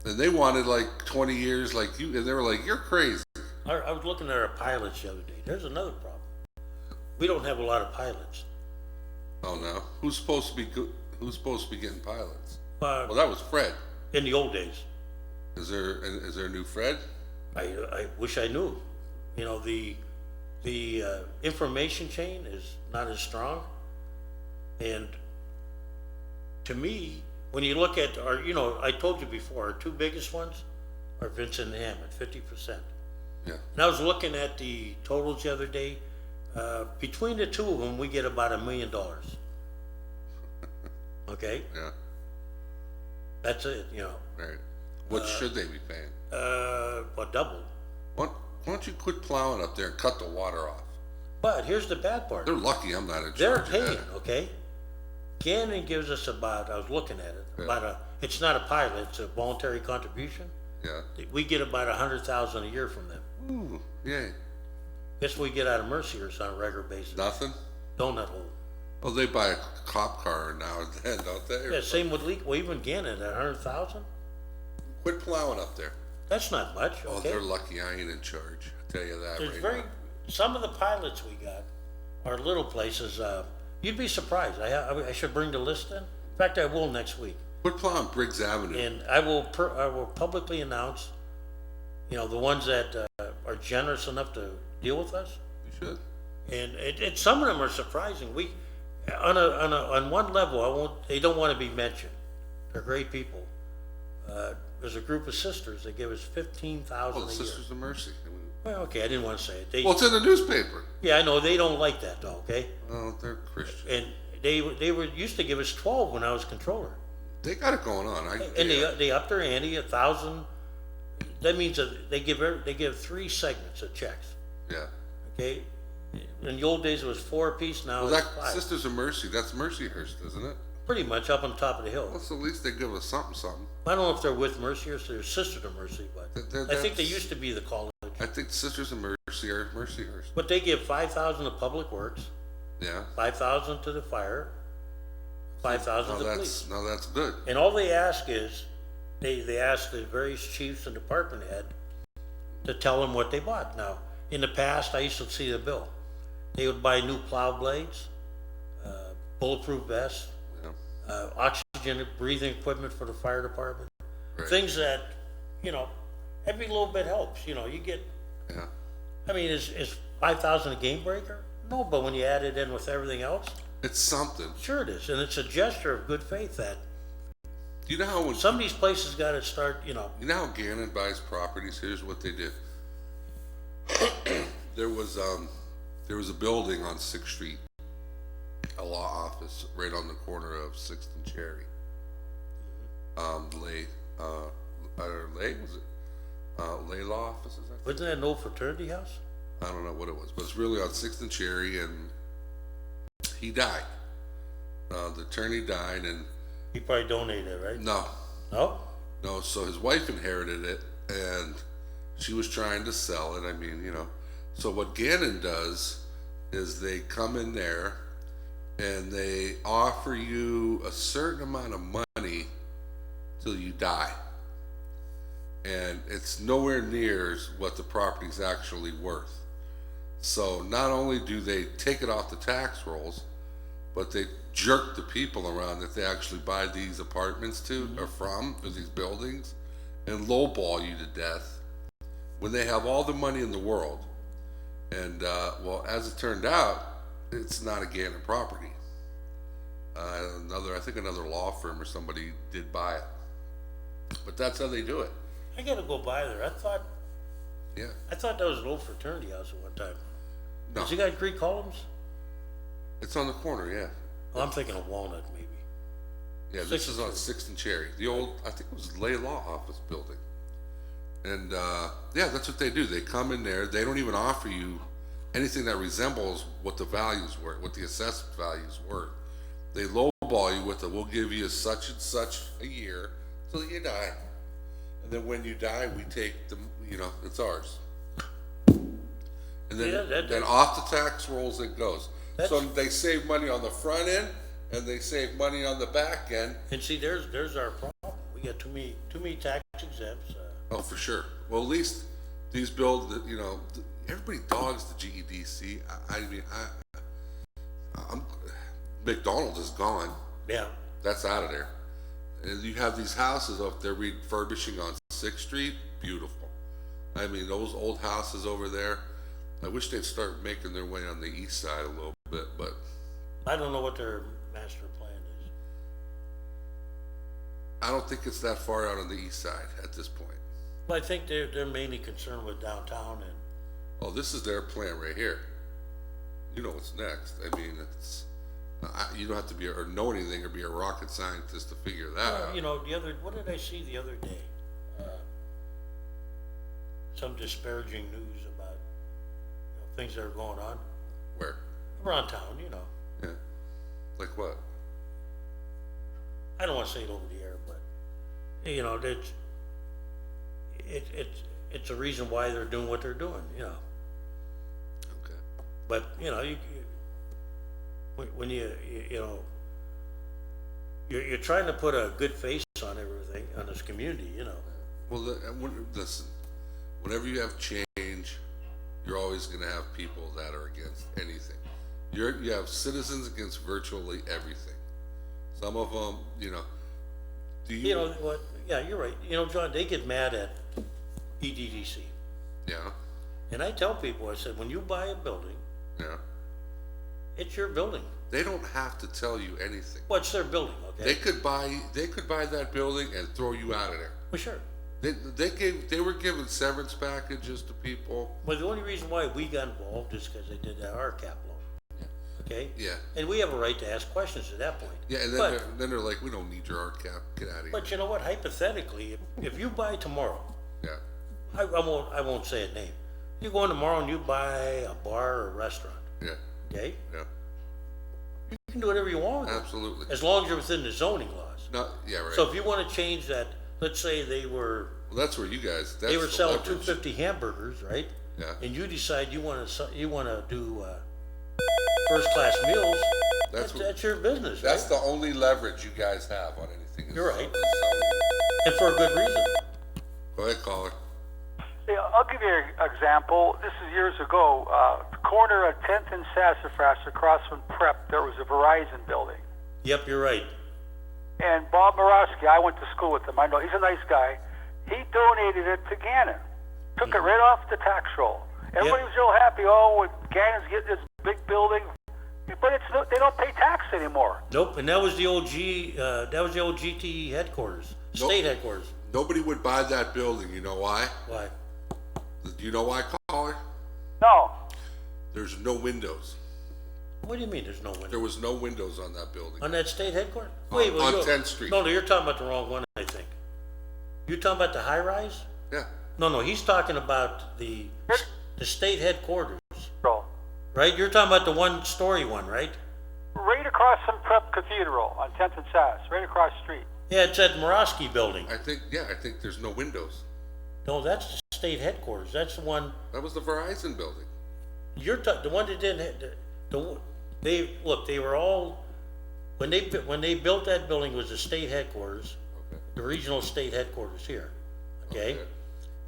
and they wanted like 20 years like you, and they were like, you're crazy. I was looking at our pilots the other day. There's another problem. We don't have a lot of pilots. Oh no, who's supposed to be good? Who's supposed to be getting pilots? Uh, Well, that was Fred. in the old days, Is there a new Fred? I wish I knew. You know, the information chain is not as strong. And to me, when you look at our, you know, I told you before, our two biggest ones are Vincent and Hammond, 50%. Yeah. And I was looking at the totals the other day. Between the two of them, we get about $1 million. Okay, Yeah. that's it, you know. Right. What should they be paying? Well, double. Why don't you quit plowing up there and cut the water off? But here's the bad part. They're lucky I'm not in They're charge of paying, that. okay? Gannon gives us about, I was looking at it, Yeah. about it's not a pilot, it's a voluntary contribution. Yeah. We get about 100,000 a year from them. Ooh, yay. Guess we get out of Mercyhurst on a regular basis. Nothing? Donut hole. Well, they buy a cop car now and then, don't they? Yeah, same with Leak, well, even Gannon, at 100,000, Quit plowing up there. that's not much, Oh, okay? they're lucky I ain't in charge. I tell you that There's right very, now. some of the pilots we got are little places, you'd be surprised. I should bring the list in. In fact, I will next week. Quit plowing Briggs Avenue. And I will publicly announce, you know, the ones that are generous enough to deal with us. You should. And some of them are surprising. We, on one level, they don't want to be mentioned. They're great people. There's a group of sisters that give us $15,000 Oh, the a year. Sisters of Mercy. I mean, Well, okay, I didn't want to say it. well, it's in the newspaper. Yeah, I know, they don't like that though, okay? Oh, they're Christian. And they were used to give us 12 when I was controller. They got it going on. And they upped their ante, 1,000. That means that they give 3 segments of checks, Yeah. okay? In the old days, it was 4 apiece, now Well, it's that 5. Sisters of Mercy, that's Mercyhurst, isn't it? Pretty much up on top of the hill. Well, so at least they give us something. I don't know if they're with Mercy or they're Sister to Mercy, but I think they That's- used to be the college. I think Sisters of Mercy are Mercyhurst. But they give 5,000 to Public Works, Yeah. 5,000 to the fire, 5,000 to police. Now that's good. And all they ask is, they ask the various chiefs and department head to tell them what they bought. Now, in the past, I used to see the bill. They would buy new plow blades, bulletproof vests, Yeah. oxygen breathing equipment for the fire department. Right. Things that, you know, every little bit helps, you know, you get, Yeah. I mean, is 5,000 a game breaker? No, but when you add it in with everything else, It's something. sure it is. And it's a gesture of good faith that You know how when some of these places gotta start, you know, You know how Gannon buys properties? Here's what they did. There was a building on 6th Street, a law office right on the corner of 6th and Cherry. Lay was it? Lay Law Offices, I think. wasn't that an old fraternity house? I don't know what it was, but it's really on 6th and Cherry, and he died. The attorney died, and He probably donated it, right? no, No? so his wife inherited it, and she was trying to sell it. I mean, you know. So what Gannon does is they come in there and they offer you a certain amount of money till you die. And it's nowhere near what the property's actually worth. So not only do they take it off the tax rolls, but they jerk the people around that they actually buy these apartments to or from, or these buildings, and lowball you to death when they have all the money in the world. And well, as it turned out, it's not a Gannon property. I think another law firm or somebody did buy it, but that's how they do it. I gotta go by there. I thought Yeah. that was an old fraternity house at one time. No, Has it got 3 columns? it's on the corner. Yeah. Oh, I'm thinking of Walnut, maybe. Yeah, this is on 6th and Cherry. The old, I think it was Lay Law Office building. And, yeah, that's what they do. They come in there, they don't even offer you anything that resembles what the value's worth, what the assessed value's worth. They lowball you with we'll give you such and such a year till you die. And then when you die, we take it's ours. And then, Yeah, then off the tax rolls it goes. So That's- they save money on the front end, and they save money on the back end. And see, there's our problem. We got too many tax exempts. Oh, for sure. Well, at least these everybody dogs the GEDC. I'm McDonald's is gone. Yeah. That's out of there. And you have these houses up there refurbishing on 6th Street. Beautiful. I mean, those old houses over there, I wish they'd start making their way on the east side a little bit, but I don't know what their master plan is. I don't think it's that far out on the east side at this point. But I think they're mainly concerned with downtown and. Oh, this is their plan right here. You know what's next. I mean, you don't have to be or know anything or be a rocket scientist to figure that out. You know, what did I see the other day? Some disparaging news about things that are going on Where? around town, Yeah. Like what? I don't want to say it over the air, but it's a reason why they're doing what they're doing, Okay. But when you're trying to put a good face on everything on this community, Well, listen. Whenever you have change, you're always going to have people that are against anything. You have citizens against virtually everything. Some of them, do you? You know what? Yeah, you're right. John, they get mad at EDDC, Yeah, and I tell people, I said, when you buy a building, yeah. it's your building. They don't have to tell you anything. Well, it's their building, okay? They could buy that building and throw you out of there. Well, sure. They were giving severance packages to people. Well, the only reason why we got involved is because they did that RCAP loan. Okay? Yeah. And we have a right to ask questions at that point. Yeah, and then they're like, we don't need your RCAP. Get out of here. But you know what? Hypothetically, if you buy tomorrow, Yeah. I won't say a name. You go in tomorrow and you buy a bar or a restaurant, Yeah. okay? Yeah. You can do whatever you want with it, Absolutely. as long as you're within the zoning laws. No. Yeah. Right. So if you want to change that, let's say they were Well, that's where you guys. That's they were the selling leverage. 250 hamburgers, right? Yeah. And you decide you want to do first class meals. That's your business, That's right? the only leverage you guys have on anything. You're right. is zoning. And for a good reason. Go ahead, caller. Yeah, I'll give you an example. This is years ago. The corner of 10th and Sassafras across from Prep, there was a Verizon building. Yep, you're right. And Bob Morosky, I went to school with him. I know he's a nice guy. He donated it to Gannon. Took it right off the tax roll. Everybody was real happy. Oh, Gannon's getting this big building, but they don't pay tax anymore. Nope, and that was the old GTE headquarters, state headquarters. Nobody would buy that building. You know why? Why? Do you know why, caller? No. There's no windows. What do you mean there's no window? There was no windows on that building. On that state headquarters? On 10th Street. No, you're talking about the wrong one, I think. You're talking about the high rise? Yeah. No, he's talking about the state headquarters, Bro. right? You're talking about the one-story one, right? Right across from Prep Cathedral on 10th and Sass, right across the street. Yeah, it's that Morosky building. I think there's no windows. No, that's the state headquarters. That's the one, That was the Verizon building. the one that didn't, they were all, when they built that building, it was the state headquarters, Okay. the regional state headquarters here, okay? Okay.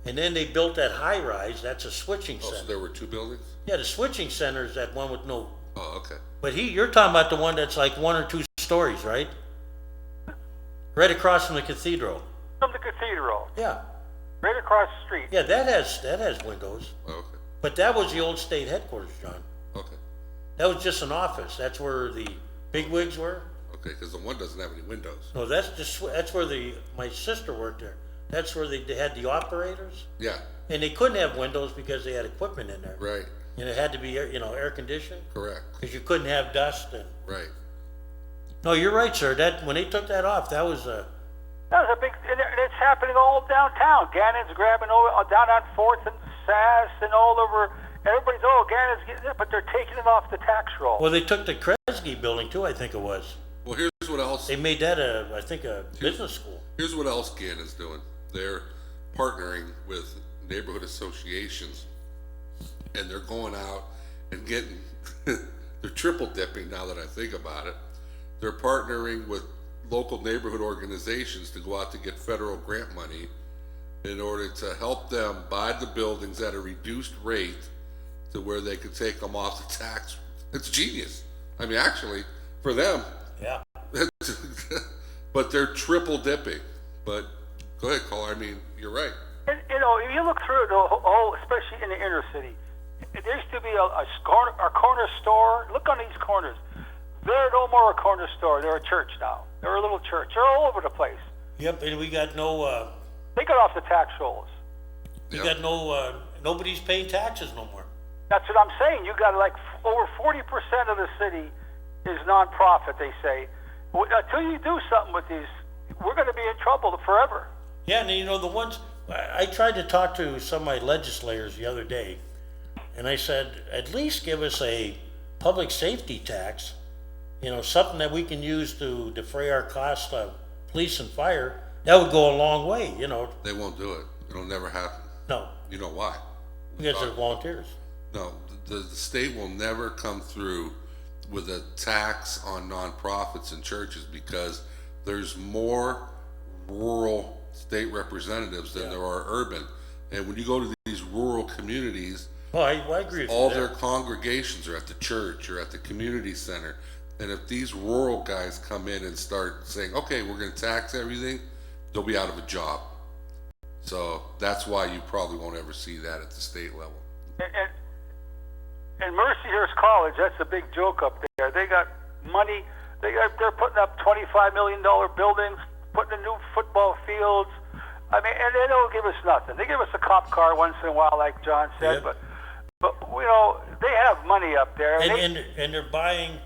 And then they built that high rise, that's a switching Oh, so center. there were two buildings? Yeah, the switching center is that one with no, Oh, okay. but you're talking about the one that's like 1 or 2 stories, right? Right across from the cathedral. From the cathedral, Yeah, right across the street. yeah, that has windows, Oh, okay. but that was the old state headquarters, John. Okay. That was just an office, that's where the bigwigs were. Okay, because the one doesn't have any windows. No, that's where my sister worked there. That's where they had the operators, Yeah, and they couldn't have windows because they had equipment in there. right, And it had to be, air conditioned, correct, because you couldn't have dust and, right. no, you're right, sir, when they took that off, that was That was a big, and it's happening all downtown. Gannon's grabbing over, down on 4th and Sass and all over. Everybody's, Gannon's getting it, but they're taking it off the tax roll. well, they took the Kresge building too, I think it was. Well, here's what else. They made that I think a business school. Here's what else Gannon's doing. They're partnering with neighborhood associations, and they're going out and getting, they're triple dipping now that I think about it. they're partnering with local neighborhood organizations to go out to get federal grant money in order to help them buy the buildings at a reduced rate to where they could take them off the tax. It's genius. I mean, actually, for them, Yeah. but they're triple dipping. But go ahead, caller. I mean, you're right. And, if you look through the whole, especially in the inner city, there used to be a corner store. Look on these corners. They're no more a corner store. They're a church now. They're a little church. They're all over the place. Yep, and we got no, They got off the tax rolls. nobody's paying taxes no more. That's what I'm saying. You got like over 40% of the city is nonprofit, they say. Until you do something with these, we're going to be in trouble forever. Yeah, and the ones, I tried to talk to some of my legislators the other day, and I said, at least give us a public safety tax, something that we can use to defray our costs of police and fire. That would go a long way, They won't do it. It'll never happen. No, You know why? because they're volunteers. No, the state will never come through with a tax on nonprofits and churches because there's more rural state representatives than there are urban. And when you go to these rural communities, Oh, I agree with all you their there. congregations are at the church or at the community center. And if these rural guys come in and start saying, okay, we're going to tax everything, they'll be out of a job. So that's why you probably won't ever see that at the state level. And Mercyhurst College, that's a big joke up there. They got money. They're putting up $25 million buildings, putting in new football fields. I mean, and they don't give us nothing. They give us a cop car once in a while, like John said, Yep. but they have money up there. And they're buying,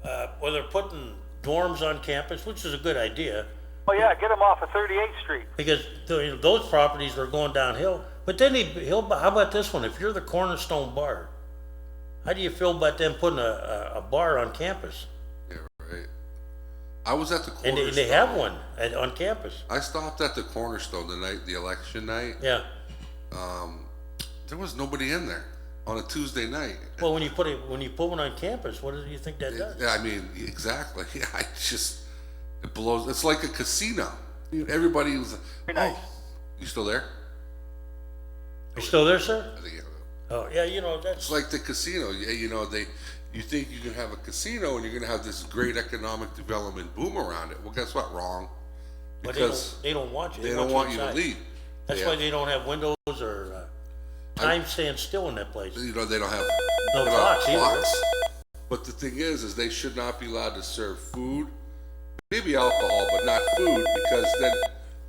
they're putting dorms on campus, which is a good idea. Oh yeah, get them off of 38th Street. Because those properties are going downhill. But then how about this one? If you're the Cornerstone Bar, how do you feel about them putting a bar on campus? Yeah, right. I was at the And Cornerstone. they have one on campus. I stopped at the Cornerstone the election night. Yeah. There was nobody in there on a Tuesday night. Well, when you put one on campus, what do you think that does? Yeah, I mean, exactly. Yeah, it blows. It's like a casino. Everybody was. Very nice. You still there? You still there, sir? I think. Oh, yeah. That's It's like the casino. Yeah, you think you can have a casino and you're going to have this great economic development boom around it. Well, guess what? Wrong. but Because they don't want you. they don't want you to inside. leave. That's why they don't have windows or time stand still in that place. They don't have No they don't have clocks either. But the thing is they should not be allowed to serve food, maybe alcohol, but not food, because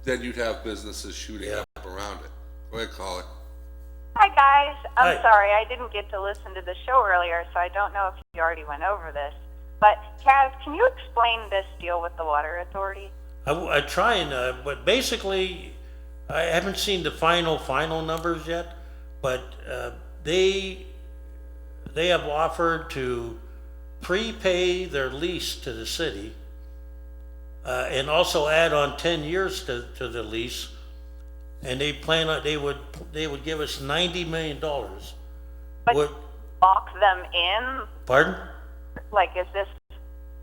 then you'd have businesses shooting Yeah. up around it. Go ahead, call it. Hi, guys. I'm Hi. sorry, I didn't get to listen to the show earlier, so I don't know if you already went over this. But, Kaz, can you explain this deal with the Water Authority? I try and, but basically, I haven't seen the final numbers yet, but they have offered to prepay their lease to the city, and also add on 10 years to the lease, and they plan on they would give us $90 million. But What? lock them in? Pardon? Like, is this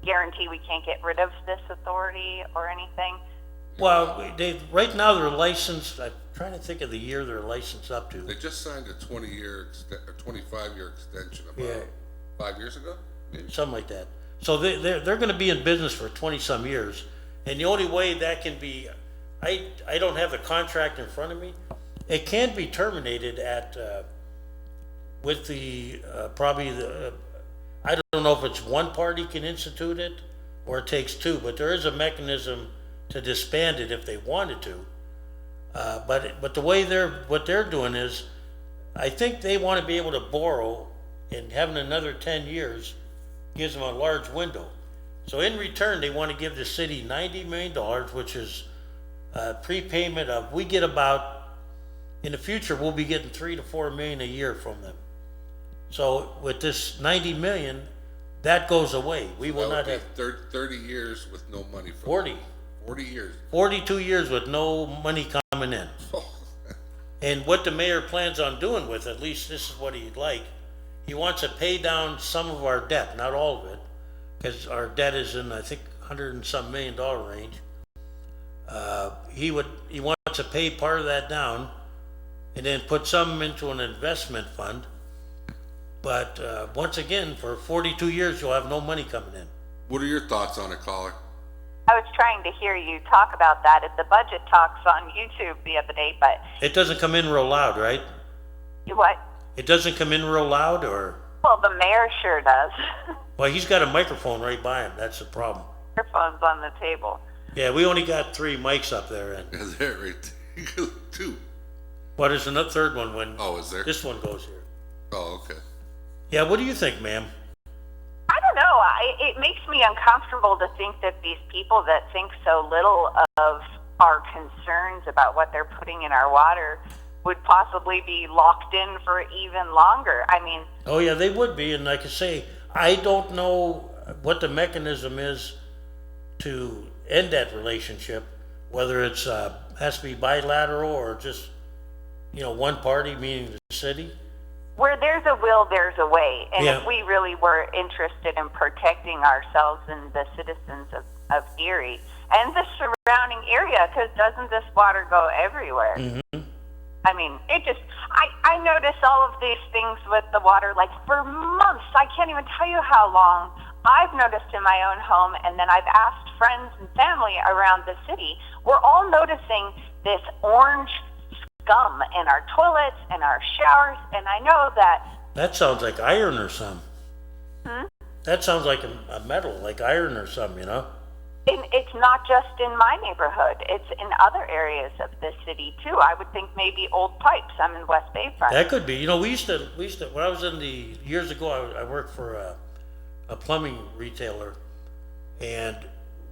guarantee we can't get rid of this authority or anything? Well, right now they're licensed. I'm trying to think of the year they're licensed up to. They just signed a 20-year or 25-year extension about Yeah. 5 years ago. Maybe. Something like that. So they're going to be in business for 20-some years, and the only way that can be, I don't have the contract in front of me. It can be terminated with the probably the. I don't know if it's one party can institute it or it takes two, but there is a mechanism to disband it if they wanted to. But the way what they're doing is, I think they want to be able to borrow, and having another 10 years gives them a large window. So in return, they want to give the city $90 million, which is prepayment of, we get about, in the future, we'll be getting $3 to $4 million a year from them. So with this 90 million, that goes away. We will not have 30 years with no money. 40, 40 years. 42 years with no money coming in. And what the mayor plans on doing with it, at least this is what he'd like, he wants to pay down some of our debt, not all of it, because our debt is in, I think, $100 and some million range. He wants to pay part of that down and then put some into an investment fund. But once again, for 42 years, you'll have no money coming in. What are your thoughts on it, caller? I was trying to hear you talk about that at the budget talks on YouTube the other day, but It doesn't come in real loud, right? what? It doesn't come in real loud, or? Well, the mayor sure does. Well, he's got a microphone right by him. That's the problem. Microphone's on the table. Yeah, we only got 3 mics up there, and Is that right? Two. what is the third one when Oh, is there? this one goes here? Oh, okay. Yeah, what do you think, ma'am? I don't know. It makes me uncomfortable to think that these people that think so little of our concerns about what they're putting in our water would possibly be locked in for even longer. I mean, Oh yeah, they would be, and like I say, I don't know what the mechanism is to end that relationship, whether it's has to be bilateral or just, one party, meaning the city. where there's a will, there's a way. And Yeah. if we really were interested in protecting ourselves and the citizens of Erie and the surrounding area, because doesn't this water go everywhere? Mm-hmm. I mean, I notice all of these things with the water, like for months. I can't even tell you how long I've noticed in my own home, and then I've asked friends and family around the city. We're all noticing this orange scum in our toilets and our showers, and I know that. That sounds like iron or something. Hmm? That sounds like a metal, like iron or something, And it's not just in my neighborhood; it's in other areas of the city too. I would think maybe old pipes. I'm in West Bayfront. That could be. We used to, when I was years ago, I worked for a plumbing retailer, and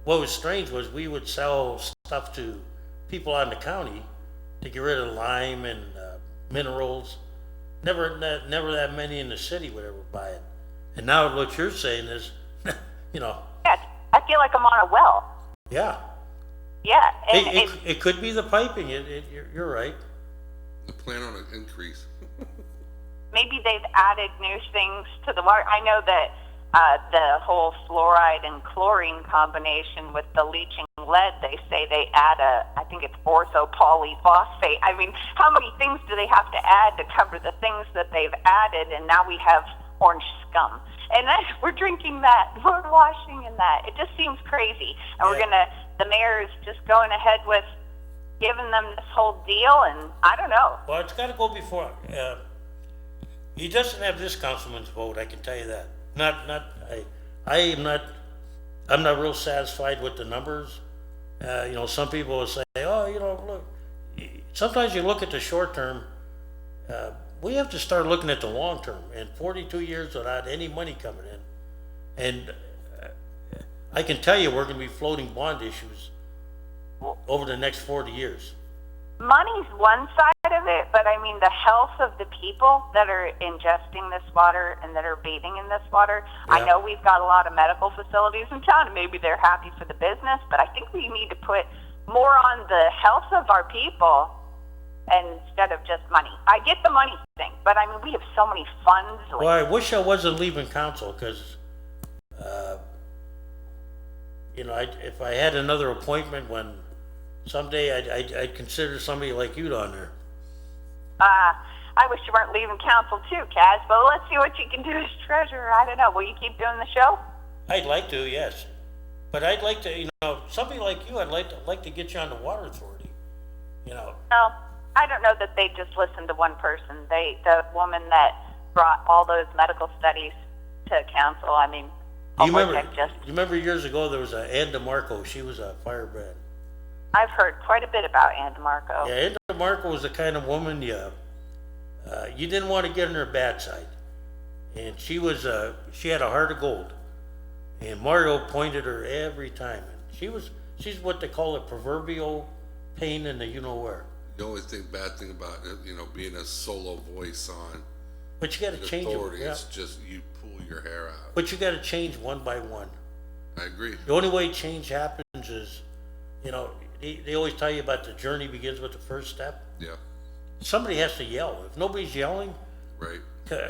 what was strange was we would sell stuff to people out in the county to get rid of lime and minerals. Never that many in the city would ever buy it. And now what you're saying is, Yeah, I feel like I'm on a well. yeah, Yeah, and it could be the piping. You're right. I plan on an increase. maybe they've added new things to the water. I know that the whole fluoride and chlorine combination with the leaching lead, they say they add I think it's orthopolyphosphate. I mean, how many things do they have to add to cover the things that they've added? And now we have orange scum. And then we're drinking that, we're washing in that. It just seems crazy. And the mayor is just going ahead with giving them this whole deal, and I don't know. Well, it's got to go before. He doesn't have this councilman's vote. I can tell you that. I'm not real satisfied with the numbers. Some people will say, oh, look. Sometimes you look at the short term. We have to start looking at the long term. And 42 years without any money coming in, and I can tell you we're going to be floating bond issues over the next 40 years. Money's one side of it, but I mean the health of the people that are ingesting this water and that are bathing in this water. Yeah. I know we've got a lot of medical facilities in town, and maybe they're happy for the business, but I think we need to put more on the health of our people instead of just money. I get the money thing, but I mean we have so many funds. Well, I wish I wasn't leaving council because, if I had another appointment when someday I'd consider somebody like you down there. I wish you weren't leaving council too, Kaz, but let's see what you can do as treasurer. I don't know. Will you keep doing the show? I'd like to, yes. But I'd like to, somebody like you, I'd like to get you on the water authority, No, I don't know that they just listened to one person. The woman that brought all those medical studies to council, I mean, you remember years ago there was Ann DeMarco, she was a firebrand. I've heard quite a bit about Ann DeMarco. Yeah, Ann DeMarco was the kind of woman you didn't want to get on her bad side. And she had a heart of gold. And Mario pointed her every time. And she's what they call a proverbial pain in the you-know-where. The only bad thing about it, being a solo voice on But you got to change authority, it. Yeah. it's just you pull your hair out. But you got to change one by one. I agree. The only way change happens is, they always tell you about the journey begins with the first step. Yeah. Somebody has to yell. If nobody's yelling, Right.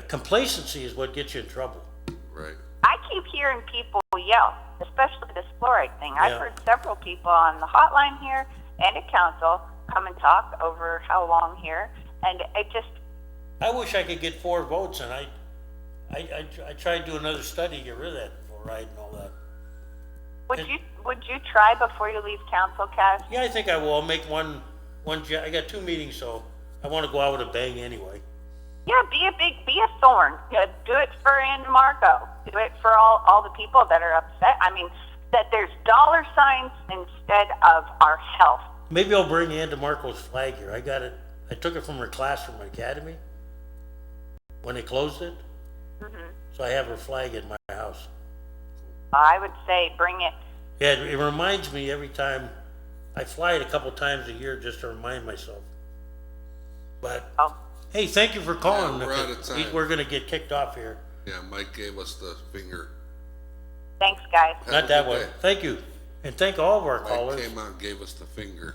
complacency is what gets you in trouble. Right. I keep hearing people yell, especially this fluoride thing. I've Yeah. heard several people on the hotline here and at council come and talk over how long here, and it just, I wish I could get 4 votes, and I tried to do another study, get rid of that fluoride and all that. would you try before you leave council, Cash? Yeah, I think I will. I'll make one, I got 2 meetings, so I want to go out with a bang anyway. Yeah, be a thorn. Do it for Ann Marco. Do it for all the people that are upset. I mean, that there's dollar signs instead of our health. Maybe I'll bring Ann DeMarco's flag here. I got it. I took it from her class from academy when they closed it. So I have her flag in my house. I would say bring it. Yeah, it reminds me every time. I fly it a couple times a year just to remind myself. But Oh, hey, thank you for calling. Yeah, we're out of time. We're gonna get kicked off here. Yeah, Mike gave us the finger. thanks, guys. Have Not a that good way. day. Thank you, and thank all of our Mike callers. came out and gave us the finger.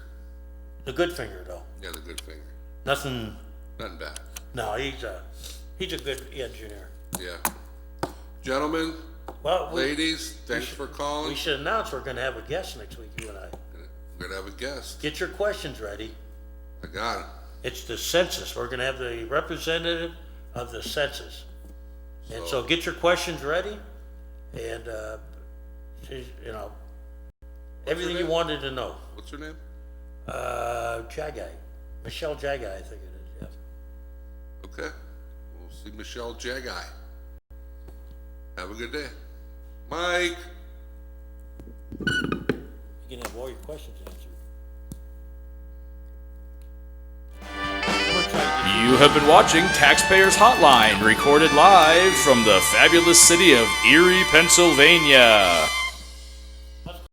The good finger, though. Yeah, the good finger. Nothing. Nothing bad. No, he's a good engineer. Yeah. Gentlemen, Well, ladies, thanks for we calling. should announce we're gonna have a guest next week. You and I. We're gonna have a guest. Get your questions ready. I got him. It's the census. We're gonna have the representative of the census. And so get your questions ready, and, she's, everything you name? wanted to know. What's her name? Jagai. Michelle Jagai, I think it is, yes. Okay. We'll see Michelle Jagai. Have a good day. Mike. You can have all your questions answered. You have been watching Taxpayers Hotline, recorded live from the fabulous city of Erie, Pennsylvania.